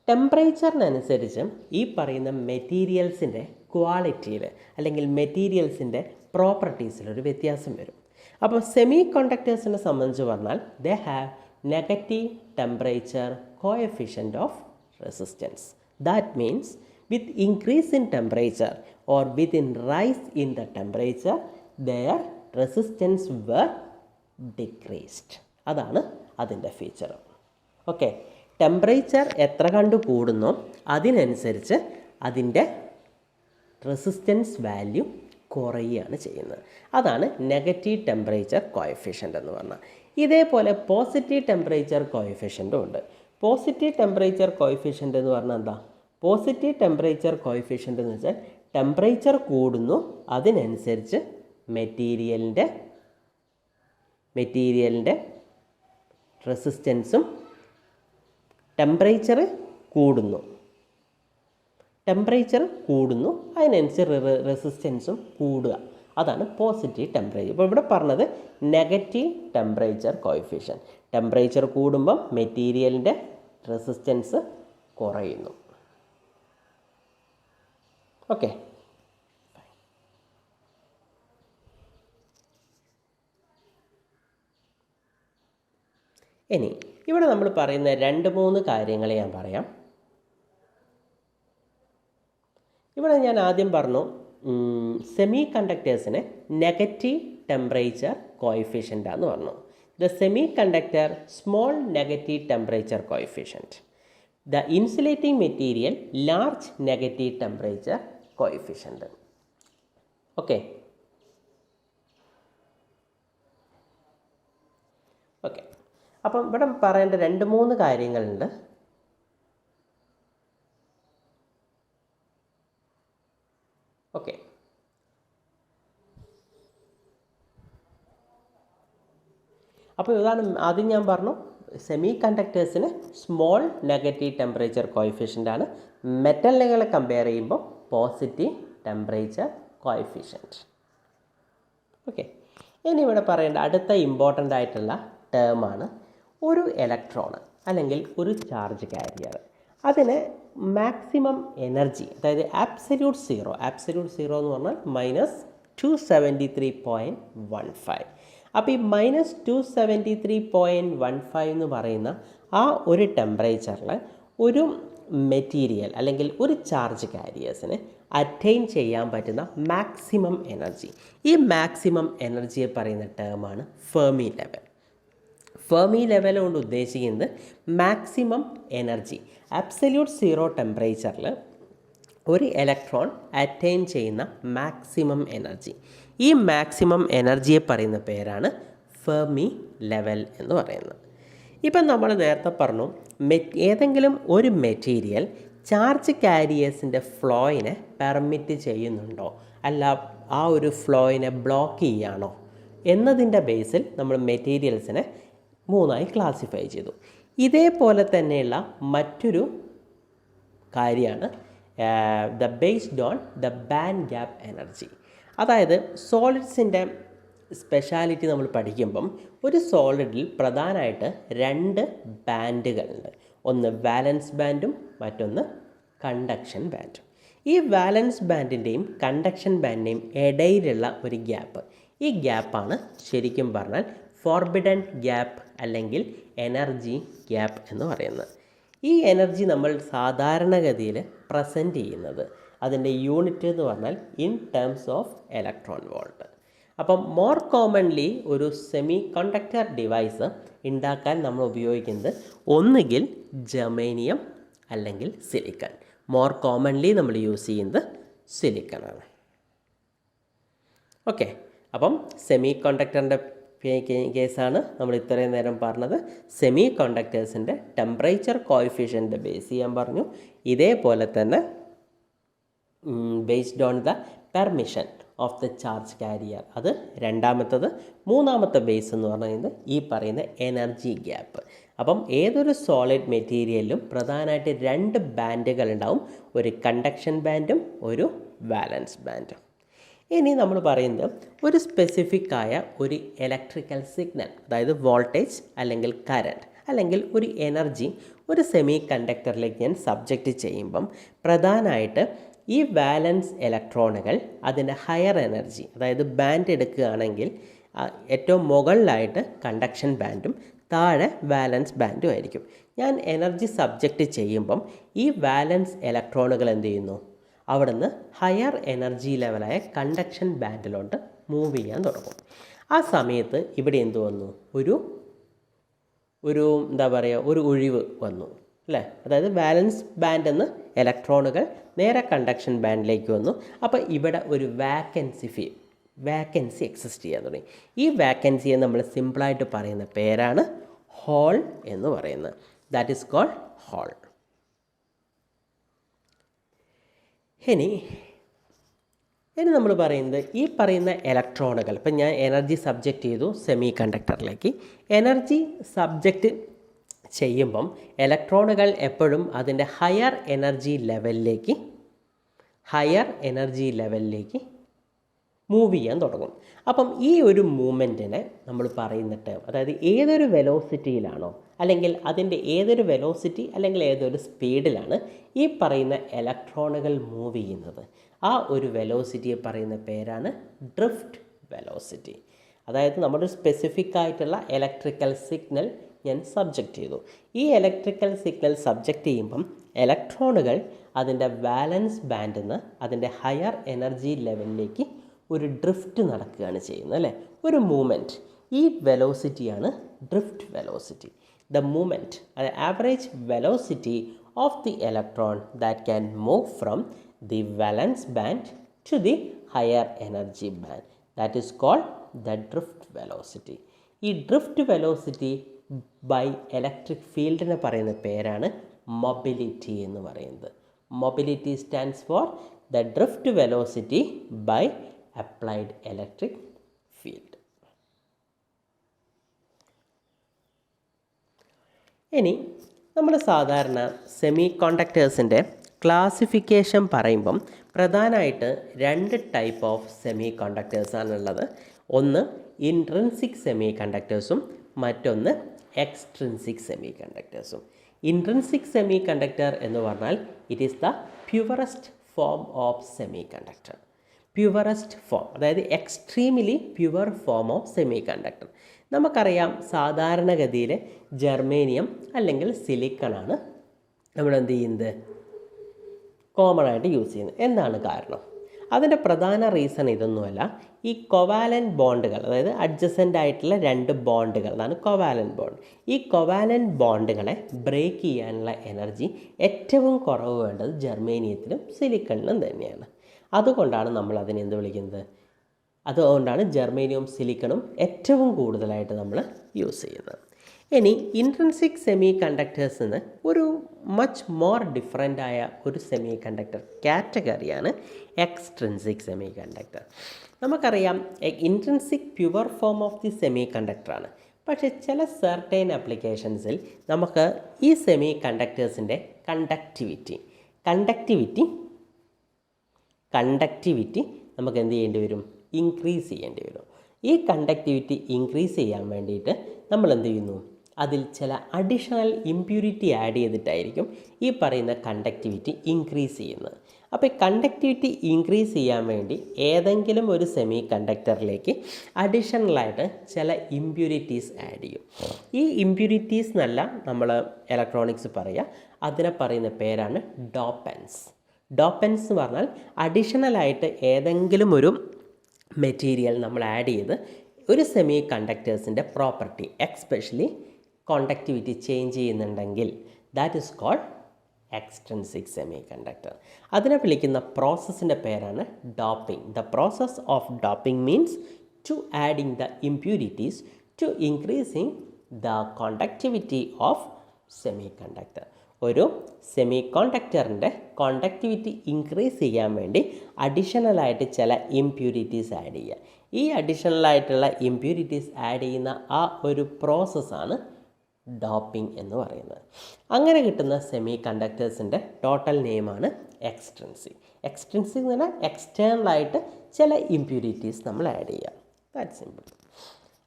ടെമ്പറേച്ചറിനനുസരിച്ച് ഈ പറയുന്ന മെറ്റീരിയൽസിൻ്റെ ക്വാളിറ്റിയിൽ അല്ലെങ്കിൽ മെറ്റീരിയൽസിൻ്റെ പ്രോപ്പർട്ടീസിൽ ഒരു വ്യത്യാസം വരും. അപ്പോൾ സെമി കണ്ടക്ടേഴ്സിനെ സംബന്ധിച്ച് പറഞ്ഞാൽ they have negative temperature coefficient of resistance. That means with increase in temperature or within rise in the temperature, their resistance were decreased. അതാണ് അതിൻ്റെ ഫീച്ചർ. ഓക്കെ, ടെമ്പറേച്ചർ എത്ര കണ്ട് കൂടുന്നോ അതിനനുസരിച്ച് അതിൻ്റെ റെസിസ്റ്റൻസ് വാല്യൂ കുറയുകയാണ് ചെയ്യുന്നത്. അതാണ് നെഗറ്റീവ് ടെമ്പറേച്ചർ കോഎഫിഷ്യൻ്റ് എന്ന് പറഞ്ഞാൽ. ഇതേപോലെ പോസിറ്റീവ് ടെമ്പറേച്ചർ കോഎഫിഷ്യൻറ്റും ഉണ്ട്. പോസിറ്റീവ് ടെമ്പറേച്ചർ കോഎഫിഷ്യൻ്റ് എന്ന് പറഞ്ഞാൽ എന്താ? പോസിറ്റീവ് ടെമ്പറേച്ചർ കോഎഫിഷ്യൻ്റ് എന്ന് വെച്ചാൽ ടെമ്പറേച്ചർ കൂടുന്നു അതിനനുസരിച്ച് മെറ്റീരിയലിൻ്റെ റെസിസ്റ്റൻസും ടെമ്പറേച്ചർ കൂടുന്നു അതിനനുസരിച്ച് റെസിസ്റ്റൻസും കൂടുക. അതാണ് പോസിറ്റീവ് ടെമ്പറേച്ചർ. ഇപ്പോൾ ഇവിടെ പറഞ്ഞത് നെഗറ്റീവ് ടെമ്പറേച്ചർ കോഎഫിഷ്യൻറ്റ്. ടെമ്പറേച്ചർ കൂടുമ്പം മെറ്റീരിയലിൻ്റെ റെസിസ്റ്റൻസ് കുറയുന്നു. ഓക്കെ, ഇനി ഇവിടെ നമ്മൾ പറയുന്ന 2-3 കാര്യങ്ങൾ ഞാൻ പറയാം. ഇവിടെ ഞാൻ ആദ്യം പറഞ്ഞു സെമി കണ്ടക്ടേഴ്സിന് നെഗറ്റീവ് ടെമ്പറേച്ചർ കോഎഫിഷ്യൻ്റാന്ന് പറഞ്ഞു. The semi conductor small negative temperature coefficient. The insulating material large negative temperature coefficient. Okay, അപ്പം ഇവിടെ പറയേണ്ട 2-3 കാര്യങ്ങളുണ്ട്. ഓക്കെ, അപ്പോൾ ഇതാണ് ആദ്യം ഞാൻ പറഞ്ഞു സെമി കണ്ടക്ടേഴ്സിന് സ്മോൾ നെഗറ്റീവ് ടെമ്പറേച്ചർ കോഎഫിഷ്യൻ്റാണ്. മെറ്റലുകളെ കമ്പയർ ചെയ്യുമ്പോൾ പോസിറ്റീവ് ടെമ്പറേച്ചർ കോഎഫിഷ്യൻറ്റ്. ഓക്കെ, ഇനി ഇവിടെ പറയേണ്ട അടുത്ത ഇമ്പോർട്ടൻ്റ് ആയിട്ടുള്ള ടേമാണ് ഒരു ഇലക്ട്രോൺ അല്ലെങ്കിൽ ഒരു ചാർജ് കാരിയർ. അതിന് മാക്സിമം എനർജി, അതായത് ആബ്സല്യൂട്ട് സീറോ എന്ന് പറഞ്ഞാൽ -273.15. അപ്പോൾ ഈ -273.15 എന്ന് പറയുന്ന ആ ഒരു ടെമ്പറേച്ചറിൽ ഒരു മെറ്റീരിയൽ അല്ലെങ്കിൽ ഒരു ചാർജ് കാരിയേഴ്സിന് അറ്റൈൻ ചെയ്യാൻ പറ്റുന്ന മാക്സിമം എനർജി. ഈ മാക്സിമം എനർജിയെ പറയുന്ന ടേമാണ് ഫെർമി ലെവൽ. ഫെർമി ലെവൽ കൊണ്ട് ഉദ്ദേശിക്കുന്നത് മാക്സിമം എനർജി. അബ്സല്യൂട്ട് സീറോ ടെമ്പറേച്ചറിൽ ഒരു ഇലക്ട്രോൺ അറ്റൈൻ ചെയ്യുന്ന മാക്സിമം എനർജി. ഈ മാക്സിമം എനർജിയെ പറയുന്ന പേരാണ് ഫെർമി ലെവൽ എന്ന് പറയുന്നത്. ഇപ്പം നമ്മൾ നേരത്തെ പറഞ്ഞു, ഏതെങ്കിലും ഒരു മെറ്റീരിയൽ ചാർജ് കാരിയേഴ്സിൻ്റെ ഫ്ലോയിനെ പെർമിറ്റ് ചെയ്യുന്നുണ്ടോ, അല്ല ആ ഒരു ഫ്ലോയിനെ ബ്ലോക്ക് ചെയ്യുകയാണോ എന്നതിൻ്റെ ബേസിൽ നമ്മൾ മെറ്റീരിയൽസിനെ മൂന്നായി ക്ലാസിഫൈ ചെയ്തു. ഇതേപോലെ തന്നെയുള്ള മറ്റൊരു കാര്യമാണ് based on the band gap energy. അതായത് സോളിഡ്സിൻ്റെ സ്പെഷ്യാലിറ്റി നമ്മൾ പഠിക്കുമ്പം ഒരു സോളിഡിൽ പ്രധാനമായിട്ട് 2 ബാൻഡുകളുണ്ട്. ഒന്ന് വാലൻസ് ബാൻഡും മറ്റൊന്ന് കണ്ടക്ഷൻ ബാൻഡും. ഈ വാലൻസ് ബാൻഡിൻ്റെയും കണ്ടക്ഷൻ ബാൻഡിൻ്റെയും ഇടയിലുള്ള ഒരു ഗ്യാപ്പ്, ഈ ഗ്യാപ്പാണ് ശരിക്കും പറഞ്ഞാൽ ഫോർബിഡൻ ഗ്യാപ്പ് അല്ലെങ്കിൽ എനർജി ഗ്യാപ്പ് എന്ന് പറയുന്നത്. ഈ എനർജി നമ്മൾ സാധാരണഗതിയിൽ പ്രസൻറ്റ് ചെയ്യുന്നത്, അതിൻ്റെ യൂണിറ്റ് എന്ന് പറഞ്ഞാൽ in terms of electron volt. അപ്പം മോർ കോമൺലി ഒരു സെമി കണ്ടക്ടർ ഡിവൈസ് ഉണ്ടാക്കാൻ നമ്മൾ ഉപയോഗിക്കുന്നത് ഒന്നുകിൽ ജെർമേനിയം അല്ലെങ്കിൽ സിലിക്കൺ. മോർ കോമൺലി നമ്മൾ യൂസ് ചെയ്യുന്നത് സിലിക്കണാണ്. ഓക്കെ, അപ്പം സെമി കണ്ടക്ടറിൻ്റെ കേസാണ് നമ്മൾ ഇത്രയും നേരം പറഞ്ഞത്. സെമി കണ്ടക്ടേഴ്സിൻ്റെ ടെമ്പറേച്ചർ കോഎഫിഷ്യൻ്റ് ബേസ് ചെയ്യാൻ പറഞ്ഞു. ഇതേപോലെ തന്നെ based on the permission of the charge carrier, അത് രണ്ടാമത്തത്. മൂന്നാമത്തെ ബേസ് എന്ന് പറയുന്നത് ഈ പറയുന്ന എനർജി ഗ്യാപ്പ്. അപ്പം ഏതൊരു സോളിഡ് മെറ്റീരിയലിലും പ്രധാനമായിട്ട് 2 ബാൻഡുകൾ ഉണ്ടാവും, ഒരു കണ്ടക്ഷൻ ബാൻഡും ഒരു വാലൻസ് ബാൻഡും. ഇനി നമ്മൾ പറയുന്നത് ഒരു സ്പെസിഫിക് ആയ ഒരു ഇലക്ട്രിക്കൽ സിഗ്നൽ, അതായത് വോൾട്ടേജ് അല്ലെങ്കിൽ കറണ്ട് അല്ലെങ്കിൽ ഒരു എനർജി ഒരു സെമി കണ്ടക്ടറിലേക്ക് ഞാൻ സബ്ജക്റ്റ് ചെയ്യുമ്പം പ്രധാനമായിട്ട് ഈ വാലൻസ് ഇലക്ട്രോണുകൾ അതിൻ്റെ ഹയർ എനർജി, അതായത് ബാൻഡ് എടുക്കുകയാണെങ്കിൽ ഏറ്റവും മുകളിലായിട്ട് കണ്ടക്ഷൻ ബാൻഡും താഴെ വാലൻസ് ബാൻഡും ആയിരിക്കും. ഞാൻ എനർജി സബ്ജക്റ്റ് ചെയ്യുമ്പം ഈ വാലൻസ് ഇലക്ട്രോണുകൾ എന്ത് ചെയ്യുന്നു, അവിടുന്ന് ഹയർ എനർജി ലെവലായ കണ്ടക്ഷൻ ബാൻഡിലോട്ട് മൂവ് ചെയ്യാൻ തുടങ്ങും. ആ സമയത്ത് ഇവിടെ എന്ത് വന്നു, ഒരു എന്താ പറയുക, ഒരു ഒഴിവ് വന്നു അല്ലേ. അതായത് വാലൻസ് ബാൻഡിൽ നിന്ന് ഇലക്ട്രോണുകൾ നേരെ കണ്ടക്ഷൻ ബാൻഡിലേക്ക് വന്നു. അപ്പോൾ ഇവിടെ ഒരു വാക്കൻസി എക്സിസ്റ്റ് ചെയ്യാൻ തുടങ്ങി. ഈ വാക്കൻസിയെ നമ്മൾ സിമ്പിളായിട്ട് പറയുന്ന പേരാണ് ഹോൾ എന്ന് പറയുന്നത്. That is called hole. ഇനി നമ്മൾ പറയുന്നത് ഈ പറയുന്ന ഇലക്ട്രോണുകൾ, ഇപ്പം ഞാൻ എനർജി സബ്ജക്റ്റ് ചെയ്തു സെമി കണ്ടക്ടറിലേക്ക്. എനർജി സബ്ജക്റ്റ് ചെയ്യുമ്പം ഇലക്ട്രോണുകൾ എപ്പോഴും അതിൻ്റെ ഹയർ എനർജി ലെവലിലേക്ക് മൂവ് ചെയ്യാൻ തുടങ്ങും. അപ്പം ഈ ഒരു മൂവ്മെൻറ്റിനെ നമ്മൾ പറയുന്ന ടേം, അതായത് ഏതൊരു വെലോസിറ്റിയിലാണോ അല്ലെങ്കിൽ അതിൻ്റെ ഏതൊരു വെലോസിറ്റി അല്ലെങ്കിൽ ഏതൊരു സ്പീഡിലാണ് ഈ പറയുന്ന ഇലക്ട്രോണുകൾ മൂവ് ചെയ്യുന്നത്, ആ ഒരു വെലോസിറ്റിയെ പറയുന്ന പേരാണ് ഡ്രിഫ്റ്റ് വെലോസിറ്റി. അതായത് നമ്മുടെ സ്പെസിഫിക് ആയിട്ടുള്ള ഇലക്ട്രിക്കൽ സിഗ്നൽ ഞാൻ സബ്ജക്റ്റ് ചെയ്തു. ഈ ഇലക്ട്രിക്കൽ സിഗ്നൽ സബ്ജക്റ്റ് ചെയ്യുമ്പം ഇലക്ട്രോണുകൾ അതിൻ്റെ വാലൻസ് ബാൻഡിൽ നിന്ന് അതിൻ്റെ ഹയർ എനർജി ലെവലിലേക്ക് ഒരു ഡ്രിഫ്റ്റ് നടക്കുകയാണ് ചെയ്യുന്നത് അല്ലേ, ഒരു മൂവ്മെൻറ്റ്. ഈ വെലോസിറ്റിയാണ് ഡ്രിഫ്റ്റ് വെലോസിറ്റി. ദ മൂവ്മെൻറ്റ്, അത് average velocity of the electron that can move from the valence band to the higher energy band, that is called the drift velocity. ഈ ഡ്രിഫ്റ്റ് വെലോസിറ്റി ബൈ ഇലക്ട്രിക് ഫീൽഡിനെ പറയുന്ന പേരാണ് mobility എന്ന് പറയുന്നത്. Mobility stands for the drift velocity by applied electric field. ഇനി നമ്മൾ സാധാരണ semi കണ്ടക്ടേഴ്സിൻ്റെ classification പറയുമ്പം പ്രധാനമായിട്ട് 2 ടൈപ്പ് ഓഫ് സെമി കണ്ടക്ടേഴ്സാണുള്ളത്. ഒന്ന് ഇൻട്രിൻസിക് സെമി കണ്ടക്ടേഴ്സും മറ്റൊന്ന് എക്സ്ട്രിൻസിക് സെമി കണ്ടക്ടേഴ്സും. ഇൻട്രിൻസിക് സെമി കണ്ടക്ടർ എന്ന് പറഞ്ഞാൽ it is the purest form of semiconductor. Purest form, അതായത് extremely pure form of semiconductor. നമുക്കറിയാം സാധാരണഗതിയിൽ ജെർമേനിയം അല്ലെങ്കിൽ സിലിക്കണാണ് നമ്മൾ എന്ത് ചെയ്യുന്നത്, കോമൺ ആയിട്ട് യൂസ് ചെയ്യുന്നത്. എന്താണ് കാരണം? അതിൻ്റെ പ്രധാന റീസൺ ഇതൊന്നുമല്ല, ഈ കൊവാലൻ്റ് ബോണ്ടുകൾ, അതായത് അഡ്ജസൻ്റ് ആയിട്ടുള്ള രണ്ട് ബോണ്ടുകൾ, അതാണ് കൊവാലൻ്റ് ബോണ്ട്. ഈ കൊവാലൻ്റ് ബോണ്ടുകളെ ബ്രേക്ക് ചെയ്യാനുള്ള എനർജി ഏറ്റവും കുറവ് വേണ്ടത് ജർമേനിയത്തിലും സിലിക്കണിലും തന്നെയാണ്. അതുകൊണ്ടാണ് നമ്മൾ അതിനെ എന്ത് വിളിക്കുന്നത്? അതുകൊണ്ടാണ് ജർമേനിയവും സിലിക്കണും ഏറ്റവും കൂടുതലായിട്ട് നമ്മൾ യൂസ് ചെയ്യുന്നത്. ഇനി ഇൻട്രിൻസിക് സെമി കണ്ടക്ടേഴ്സിന് ഒരു മച്ച് മോർ ഡിഫറൻ്റ് ആയ ഒരു സെമി കണ്ടക്ടർ കാറ്റഗറിയാണ് എക്സ്ട്രിൻസിക് സെമി കണ്ടക്ടർ. നമുക്കറിയാം intrinsic pure form of the സെമി കണ്ടക്ടറാണ്. പക്ഷേ ചില സെർട്ടൈൻ ആപ്ലിക്കേഷൻസിൽ നമുക്ക് ഈ സെമി കണ്ടക്ടേഴ്സിൻ്റെ കണ്ടക്ടിവിറ്റി നമുക്ക് എന്ത് ചെയ്യേണ്ടി വരും? ഇൻക്രീസ് ചെയ്യേണ്ടി വരും. ഈ കണ്ടക്ടിവിറ്റി ഇൻക്രീസ് ചെയ്യാൻ വേണ്ടിയിട്ട് നമ്മൾ എന്ത് ചെയ്യുന്നു? അതിൽ ചില അഡീഷണൽ ഇമ്പ്യൂരിറ്റി ആഡ് ചെയ്തിട്ടായിരിക്കും ഈ പറയുന്ന കണ്ടക്ടിവിറ്റി ഇൻക്രീസ് ചെയ്യുന്നത്. അപ്പോൾ ഈ കണ്ടക്ടിവിറ്റി ഇൻക്രീസ് ചെയ്യാൻ വേണ്ടി ഏതെങ്കിലും ഒരു സെമി കണ്ടക്ടറിലേക്ക് അഡീഷണലായിട്ട് ചില ഇമ്പ്യൂരിറ്റീസ് ആഡ് ചെയ്യും. ഈ ഇമ്പ്യൂരിറ്റീസ് എന്നല്ല നമ്മൾ ഇലക്ട്രോണിക്സ് പറയുക, അതിനെ പറയുന്ന പേരാണ് ഡോപ്പൻസ്. ഡോപ്പൻസ് എന്ന് പറഞ്ഞാൽ അഡീഷണലായിട്ട് ഏതെങ്കിലും ഒരു മെറ്റീരിയൽ നമ്മൾ ആഡ് ചെയ്ത് ഒരു സെമി കണ്ടക്ടേഴ്സിൻ്റെ പ്രോപ്പർട്ടി, എക്സ്പെഷ്യലി കോണ്ടക്ടിവിറ്റി ചേഞ്ച് ചെയ്യുന്നുണ്ടെങ്കിൽ that is called extrinsic semiconductor. അതിനെ വിളിക്കുന്ന പ്രോസസ്സിൻ്റെ പേരാണ് doping. The process of doping means to adding the impurities to increasing the conductivity of semiconductor. ഒരു സെമി കോണ്ടക്ടറിൻ്റെ കോണ്ടക്ടിവിറ്റി ഇൻക്രീസ് ചെയ്യാൻ വേണ്ടി അഡീഷണലായിട്ട് ചില ഇംപ്യൂരിറ്റീസ് ആഡ് ചെയ്യുക. ഈ അഡീഷണലായിട്ടുള്ള ഇംപ്യൂരിറ്റീസ് ആഡ് ചെയ്യുന്ന ആ ഒരു പ്രോസസ്സാണ് ഡോപ്പിംഗ് എന്ന് പറയുന്നത്. അങ്ങനെ കിട്ടുന്ന സെമി കണ്ടക്ടേഴ്സിൻ്റെ ടോട്ടൽ നെയിമാണ് എക്സ്ട്രിൻസിക്. എക്സ്ട്രിൻസിക് എന്ന് പറഞ്ഞാൽ എക്സ്റ്റേണലായിട്ട് ചില ഇംപ്യൂരിറ്റീസ് നമ്മൾ ആഡ് ചെയ്യുക. That simple.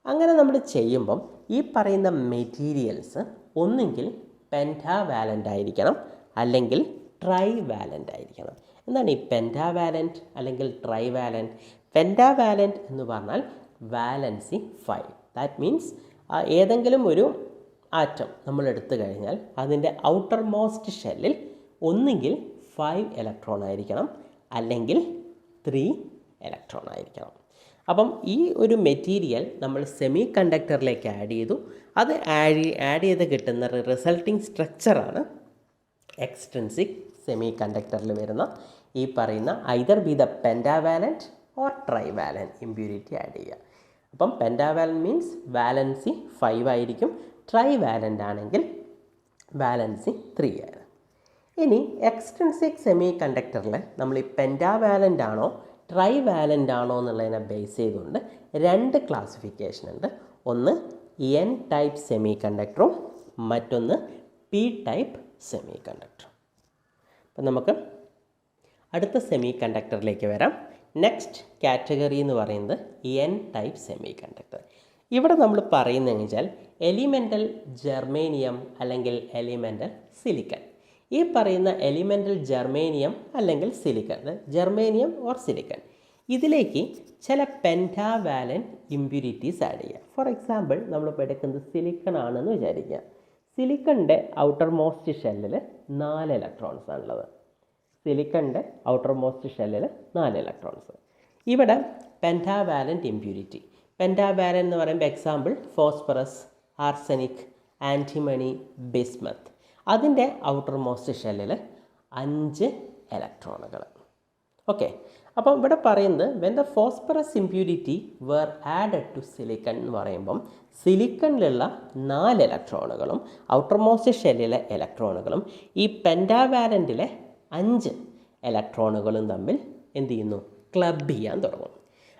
അങ്ങനെ നമ്മൾ ചെയ്യുമ്പം ഈ പറയുന്ന മെറ്റീരിയൽസ് ഒന്നുകിൽ പെൻറ്റാവാലൻ്റ് ആയിരിക്കണം, അല്ലെങ്കിൽ ട്രൈവാലൻ്റ് ആയിരിക്കണം. എന്താണ് ഈ പെൻറ്റാവാലൻ്റ് അല്ലെങ്കിൽ ട്രൈവാലൻ്റ്? പെൻറ്റാവാലൻ്റ് എന്ന് പറഞ്ഞാൽ വാലൻസി 5. ദാറ്റ് മീൻസ് ഏതെങ്കിലും ഒരു ആറ്റം നമ്മൾ എടുത്തു കഴിഞ്ഞാൽ അതിൻ്റെ ഔട്ടർ മോസ്റ്റ് ഷെല്ലിൽ ഒന്നുകിൽ 5 ഇലക്ട്രോൺ ആയിരിക്കണം, അല്ലെങ്കിൽ 3 ഇലക്ട്രോൺ ആയിരിക്കണം. അപ്പം ഈ ഒരു മെറ്റീരിയൽ നമ്മൾ സെമി കണ്ടക്ടറിലേക്ക് ആഡ് ചെയ്തു. അത് ആഡ് ചെയ്ത് കിട്ടുന്ന റിസൾട്ടിങ് സ്ട്രക്ചറാണ് എക്സ്ട്രിൻസിക് സെമി കണ്ടക്ടറിൽ വരുന്ന ഈ പറയുന്ന either be the pentavalent or trivalent impurity add ചെയ്യുക. അപ്പം പെൻറ്റാവാലൻറ്റ് മീൻസ് വാലൻസി 5 ആയിരിക്കും, ട്രൈവാലൻ്റ് ആണെങ്കിൽ വാലൻസി 3 ആണ്. ഇനി എക്സ്ട്രിൻസിക് സെമി കണ്ടക്ടറിൽ നമ്മൾ ഈ പെൻറ്റാവാലൻ്റ് ആണോ ട്രൈവാലൻ്റ് ആണോ എന്നുള്ളതിനെ ബേസ് ചെയ്തുകൊണ്ട് 2 ക്ലാസിഫിക്കേഷൻ ഉണ്ട്. ഒന്ന് എൻ ടൈപ്പ് സെമി കണ്ടക്ടറും മറ്റൊന്ന് പി ടൈപ്പ് സെമി കണ്ടക്ടറും. അപ്പം നമുക്ക് അടുത്ത സെമി കണ്ടക്ടറിലേക്ക് വരാം. നെക്സ്റ്റ് കാറ്റഗറി എന്ന് പറയുന്നത് എൻ ടൈപ്പ് സെമി കണ്ടക്ടർ. ഇവിടെ നമ്മൾ പറയുന്നതെന്ന് വെച്ചാൽ എലിമെൻ്റൽ ജർമേനിയം അല്ലെങ്കിൽ എലിമെൻ്റൽ സിലിക്കൺ. ഈ പറയുന്ന എലിമെൻ്റൽ ജർമേനിയം അല്ലെങ്കിൽ സിലിക്കൺ, ജർമേനിയം ഓർ സിലിക്കൺ, ഇതിലേക്ക് ചില പെൻറ്റാവാലൻറ്റ് ഇമ്പ്യൂരിറ്റീസ് ആഡ് ചെയ്യുക. ഫോർ എക്സാമ്പിൾ നമ്മളിപ്പോൾ എടുക്കുന്നത് സിലിക്കൺ ആണെന്ന് വിചാരിക്കുക. സിലിക്കണിൻ്റെ ഔട്ടർ മോസ്റ്റ് ഷെല്ലിൽ 4 ഇലക്ട്രോൺസ് ആണുള്ളത്. സിലിക്കണിൻ്റെ ഔട്ടർ മോസ്റ്റ് ഷെല്ലിൽ 4 ഇലക്ട്രോൺസ്. ഇവിടെ പെൻറ്റാവാലൻറ്റ് ഇമ്പ്യൂരിറ്റി, പെൻറ്റാവാലൻറ്റ് എന്ന് പറയുമ്പോൾ example phosphorus, arsenic, antimony, bismuth. അതിൻ്റെ ഔട്ടർ മോസ്റ്റ് ഷെല്ലിൽ 5 ഇലക്ട്രോണുകൾ. ഓക്കെ, അപ്പം ഇവിടെ പറയുന്നത് when the phosphorus impurity were added to silicon എന്ന് പറയുമ്പം സിലിക്കണിലുള്ള 4 ഇലക്ട്രോണുകളും ഔട്ടർ മോസ്റ്റ് ഷെല്ലിലെ ഇലക്ട്രോണുകളും ഈ പെൻറ്റാവാലൻറ്റിലെ 5 ഇലക്ട്രോണുകളും തമ്മിൽ എന്ത് ചെയ്യുന്നു? ക്ലബ് ചെയ്യാൻ തുടങ്ങും.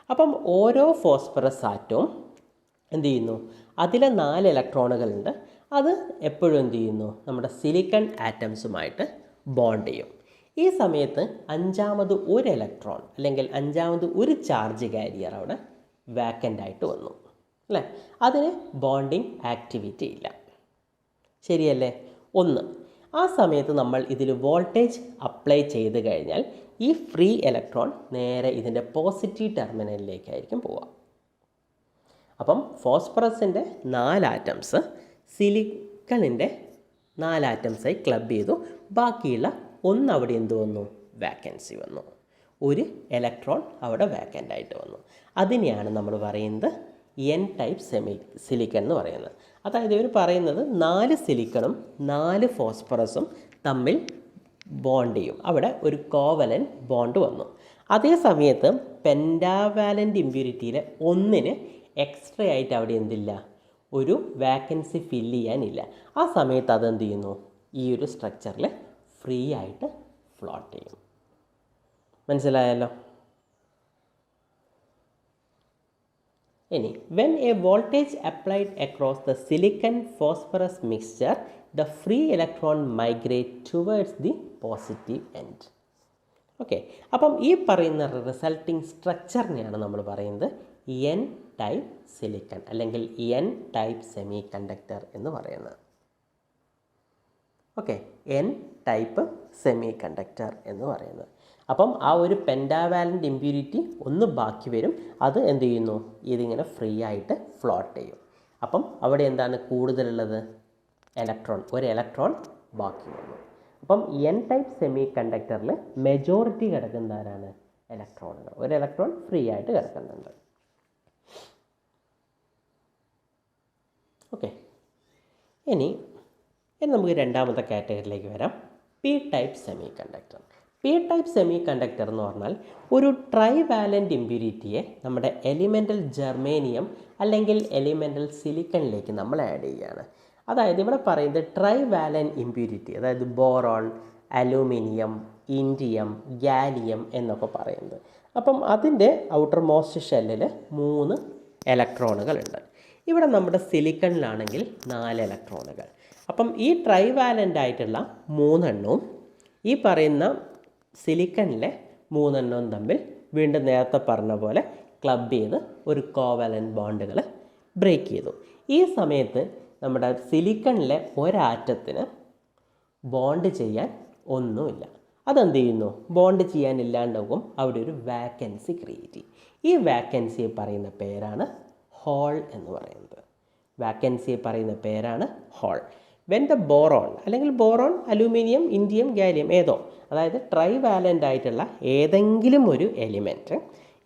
അപ്പം ഓരോ ഫോസ്ഫറസ് ആറ്റവും എന്ത് ചെയ്യുന്നു? അതിലെ 4 ഇലക്ട്രോണുകളുണ്ട്. അത് എപ്പോഴും എന്ത് ചെയ്യുന്നു? നമ്മുടെ സിലിക്കൺ ആറ്റംസുമായിട്ട് ബോണ്ട് ചെയ്യും. ഈ സമയത്ത് 5ാമത് ഒരു ഇലക്ട്രോൺ അല്ലെങ്കിൽ 5ാമത് ഒരു ചാർജ് കാരിയർ അവിടെ വാക്കൻ്റ് ആയിട്ട് വന്നു അല്ലേ? അതിന് ബോണ്ടിങ് ആക്ടിവിറ്റി ഇല്ല. ശരിയല്ലേ? ഒന്ന്, ആ സമയത്ത് നമ്മൾ ഇതിൽ വോൾട്ടേജ് അപ്ലൈ ചെയ്ത് കഴിഞ്ഞാൽ ഈ ഫ്രീ ഇലക്ട്രോൺ നേരെ ഇതിൻ്റെ പോസിറ്റീവ് ടെർമിനലിലേക്കായിരിക്കും പോവുക. അപ്പം ഫോസ്ഫറസിൻ്റെ 4 ആറ്റംസ് സിലിക്കണിൻ്റെ 4 ആറ്റംസായി ക്ലബ് ചെയ്തു. ബാക്കിയുള്ള ഒന്ന് അവിടെ എന്ത് വന്നു, വാക്കൻസി വന്നു, ഒരു ഇലക്ട്രോൺ അവിടെ വാക്കൻ്റ് ആയിട്ട് വന്നു. അതിനെയാണ് നമ്മൾ പറയുന്നത് എൻ ടൈപ്പ് സിലിക്കൺ എന്ന് പറയുന്നത്. അതായത് ഇവർ പറയുന്നത് 4 സിലിക്കണും 4 ഫോസ്ഫറസും തമ്മിൽ ബോണ്ട് ചെയ്യും, അവിടെ ഒരു കോവലൻറ്റ് ബോണ്ട് വന്നു. അതേ സമയത്ത് പെൻറ്റാവാലൻ്റ് ഇമ്പ്യൂരിറ്റിയിലെ ഒന്നിന് എക്സ്ട്രാ ആയിട്ട് അവിടെ എന്തില്ല, ഒരു വാക്കൻസി ഫില്ല് ചെയ്യാനില്ല. ആ സമയത്ത് അതെന്ത് ചെയ്യുന്നു, ഈ ഒരു സ്ട്രക്ചറിൽ ഫ്രീ ആയിട്ട് ഫ്ലോട്ട് ചെയ്യും. മനസ്സിലായല്ലോ? ഇനി when a voltage applied across the silicon phosphorus mixture the free electron migrate towards the positive end. Okay, അപ്പം ഈ പറയുന്ന റിസൾട്ടിങ് സ്ട്രക്ചറിനെയാണ് നമ്മൾ പറയുന്നത് എൻ ടൈപ്പ് സിലിക്കൺ അല്ലെങ്കിൽ എൻ ടൈപ്പ് സെമി കണ്ടക്ടർ എന്ന് പറയുന്നത്. Okay, N type semiconductor എന്ന് പറയുന്നത്. അപ്പം ആ ഒരു പെൻറ്റാവാലൻ്റ് ഇമ്പ്യൂരിറ്റി ഒന്ന് ബാക്കി വരും, അത് എന്ത് ചെയ്യുന്നു, ഇതിങ്ങനെ ഫ്രീ ആയിട്ട് ഫ്ലോട്ട് ചെയ്യും. അപ്പം അവിടെ എന്താണ് കൂടുതലുള്ളത്, ഇലക്ട്രോൺ, ഒരു ഇലക്ട്രോൺ ബാക്കി വന്നു. അപ്പം എൻ ടൈപ്പ് സെമി കണ്ടക്ടറിൽ മെജോറിറ്റി കിടക്കുന്ന ആരാണ്, ഇലക്ട്രോണുകൾ. ഒരു ഇലക്ട്രോൺ ഫ്രീ ആയിട്ട് കിടക്കുന്നുണ്ട്. ഓക്കെ, ഇനി നമുക്ക് രണ്ടാമത്തെ കാറ്റഗറിയിലേക്ക് വരാം, P type semi conductor. P type semiconductor എന്ന് പറഞ്ഞാൽ ഒരു ട്രൈ വാലൻ്റ് ഇമ്പ്യൂരിറ്റിയെ നമ്മുടെ എലിമെൻ്റൽ ജെർമേനിയം അല്ലെങ്കിൽ എലിമെൻ്റൽ സിലിക്കണിലേക്ക് നമ്മൾ ആഡ് ചെയ്യുകയാണ്. അതായത് ഇവിടെ പറയുന്നത് ട്രൈ വാലൻ്റ് ഇമ്പ്യൂരിറ്റി, അതായത് ബോറോൺ, അലൂമിനിയം, ഇൻഡിയം, ഗാലിയം എന്നൊക്കെ പറയുന്നത്. അപ്പം അതിൻ്റെ ഔട്ടർ മോസ്റ്റ് ഷെല്ലിൽ 3 ഇലക്ട്രോണുകളുണ്ട്. ഇവിടെ നമ്മുടെ സിലിക്കണിലാണെങ്കിൽ 4 ഇലക്ട്രോണുകൾ. അപ്പം ഈ ട്രൈ വാലൻ്റ് ആയിട്ടുള്ള 3 എണ്ണവും ഈ പറയുന്ന സിലിക്കണിലെ 3 എണ്ണവും തമ്മിൽ വീണ്ടും നേരത്തെ പറഞ്ഞ പോലെ ക്ലബ് ചെയ്ത് ഒരു കോവാലൻ്റ് ബോണ്ടുകൾ ബ്രേക്ക് ചെയ്തു. ഈ സമയത്ത് നമ്മുടെ സിലിക്കണിലെ ഒരാറ്റത്തിന് ബോണ്ട് ചെയ്യാൻ ഒന്നുമില്ല. അതെന്ത് ചെയ്യുന്നു, ബോണ്ട് ചെയ്യാനില്ലാണ്ടാകും, അവിടെ ഒരു വാക്കൻസി ക്രിയേറ്റ് ചെയ്യും. ഈ വാക്കൻസിയെ പറയുന്ന പേരാണ് ഹോൾ എന്ന് പറയുന്നത്. വാക്കൻസിയെ പറയുന്ന പേരാണ് ഹോൾ. വെൻ ദ ബോറോൺ അല്ലെങ്കിൽ ബോറോൺ, അലൂമിനിയം, ഇൻഡിയം, ഗാലിയം ഏതോ, അതായത് ട്രൈ വാലൻ്റ് ആയിട്ടുള്ള ഏതെങ്കിലും ഒരു എലിമെൻറ്റ്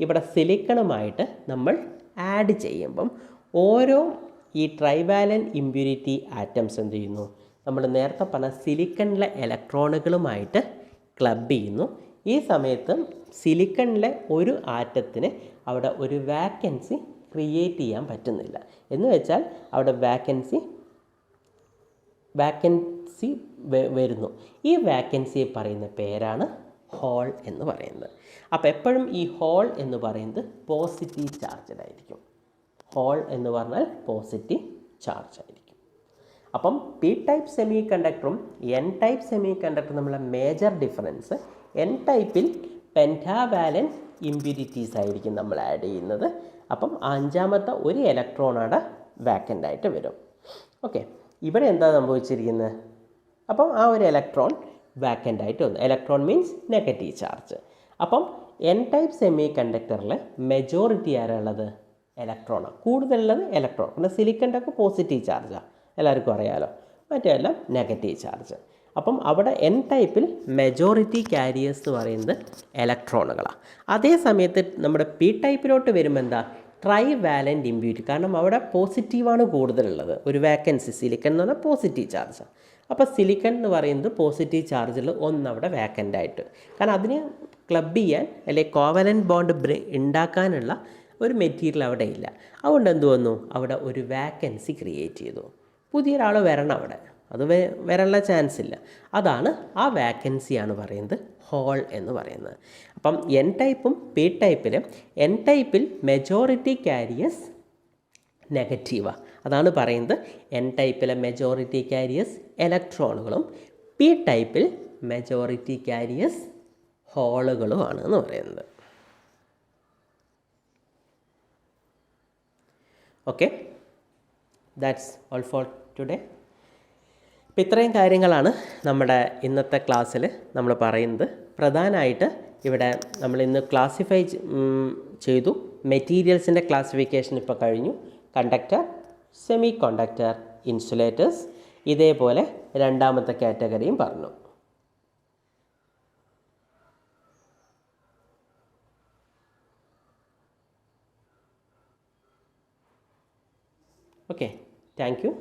ഇവിടെ സിലിക്കണുമായിട്ട് നമ്മൾ ആഡ് ചെയ്യുമ്പം ഓരോ ഈ ട്രൈവാലൻ്റ് ഇമ്പ്യൂരിറ്റി ആറ്റംസ് എന്ത് ചെയ്യുന്നു, നമ്മൾ നേരത്തെ പറഞ്ഞ സിലിക്കണിലെ ഇലക്ട്രോണുകളുമായിട്ട് ക്ലബ് ചെയ്യുന്നു. ഈ സമയത്ത് സിലിക്കണിലെ ഒരു ആറ്റത്തിന് അവിടെ ഒരു വാക്കൻസി ക്രിയേറ്റ് ചെയ്യാൻ പറ്റുന്നില്ല. എന്ന് വെച്ചാൽ അവിടെ വാക്കൻസി വരുന്നു. ഈ വാക്കൻസിയെ പറയുന്ന പേരാണ് ഹോൾ എന്ന് പറയുന്നത്. അപ്പോൾ എപ്പോഴും ഈ ഹോൾ എന്ന് പറയുന്നത് പോസിറ്റീവ് ചാർജഡ് ആയിരിക്കും. ഹോൾ എന്ന് പറഞ്ഞാൽ പോസിറ്റീവ് ചാർജ് ആയിരിക്കും. അപ്പം പി ടൈപ്പ് സെമി കണ്ടക്ടറും എൻ ടൈപ്പ് സെമി കണ്ടക്ടറും തമ്മിലുള്ള മേജർ ഡിഫറൻസ്, എൻ ടൈപ്പിൽ പെൻറ്റാവാലൻ്റ് ഇമ്പ്യൂരിറ്റീസ് ആയിരിക്കും നമ്മൾ ആഡ് ചെയ്യുന്നത്. അപ്പം 5ാമത്തെ ഒരു ഇലക്ട്രോണാണ് വാക്കൻ്റ് ആയിട്ട് വരും. ഓക്കെ, ഇവിടെ എന്താ സംഭവിച്ചിരിക്കുന്നത്, അപ്പം ആ ഒരു ഇലക്ട്രോൺ വാക്കൻ്റ് ആയിട്ട് വന്നു. Electron means negative charge. അപ്പം എൻ ടൈപ്പ് സെമി കണ്ടക്ടറിൽ മെജോറിറ്റി ആരാളുള്ളത്, ഇലക്ട്രോണാണ് കൂടുതലുള്ളത്. ഇലക്ട്രോൺ പിന്നെ സിലിക്കൻ്റെ ഒക്കെ പോസിറ്റീവ് ചാർജാണ്, എല്ലാവർക്കും അറിയാമല്ലോ. മറ്റെല്ലാം നെഗറ്റീവ് ചാർജ്. അപ്പം അവിടെ എൻ ടൈപ്പിൽ മെജോറിറ്റി ക്യാരിയേഴ്സ് എന്ന് പറയുന്നത് ഇലക്ട്രോണുകളാണ്. അതേ സമയത്ത് നമ്മുടെ പി ടൈപ്പിലോട്ട് വരുമ്പോൾ എന്താ, ട്രൈ വാലൻ്റ് ഇമ്പ്യൂരിറ്റി, കാരണം അവിടെ പോസിറ്റീവാണ് കൂടുതലുള്ളത്. ഒരു വാക്കൻസി, സിലിക്കൺ എന്ന് പറഞ്ഞാൽ പോസിറ്റീവ് ചാർജാണ്. അപ്പോൾ സിലിക്കൺ എന്ന് പറയുന്നത് പോസിറ്റീവ് ചാർജിൽ അവിടെ വാക്കൻ്റ് ആയിട്ട്, കാരണം അതിന് ക്ലബ് ചെയ്യാൻ അല്ലെങ്കിൽ കോവലൻ്റ് ബോണ്ട് ഉണ്ടാക്കാനുള്ള ഒരു മെറ്റീരിയൽ അവിടെ ഇല്ല. അതുകൊണ്ട് എന്ത് വന്നു, അവിടെ ഒരു വാക്കൻസി ക്രിയേറ്റ് ചെയ്തു. പുതിയൊരാൾ വരണം അവിടെ, അത് വരാനുള്ള ചാൻസ് ഇല്ല. അതാണ് ആ വാക്കൻസിയാണ് പറയുന്നത് ഹോൾ എന്ന് പറയുന്നത്. അപ്പം എൻ ടൈപ്പും പി ടൈപ്പിലും എൻ ടൈപ്പിൽ മെജോറിറ്റി ക്യാരിയേഴ്സ് നെഗറ്റീവാണ്. അതാണ് പറയുന്നത് എൻ ടൈപ്പിലെ മെജോറിറ്റി ക്യാരിയേഴ്സ് ഇലക്ട്രോണുകളും പി ടൈപ്പിൽ മെജോറിറ്റി ക്യാരിയേഴ്സ് ഹോളുകളുമാണ് എന്ന് പറയുന്നത്. Okay, that's all for today. അപ്പോൾ ഇത്രയും കാര്യങ്ങളാണ് നമ്മുടെ ഇന്നത്തെ ക്ലാസ്സിൽ നമ്മൾ പറയുന്നത്. പ്രധാനമായിട്ട് ഇവിടെ നമ്മൾ ഇന്ന് ക്ലാസിഫൈ ചെയ്തു. മെറ്റീരിയൽസിൻ്റെ ക്ലാസിഫിക്കേഷൻ ഇപ്പോൾ കഴിഞ്ഞു. കണ്ടക്ടർ, സെമി കണ്ടക്ടർ, ഇൻസുലേറ്റേഴ്സ്, ഇതേപോലെ രണ്ടാമത്തെ കാറ്റഗറിയും പറഞ്ഞു. Okay, thank you.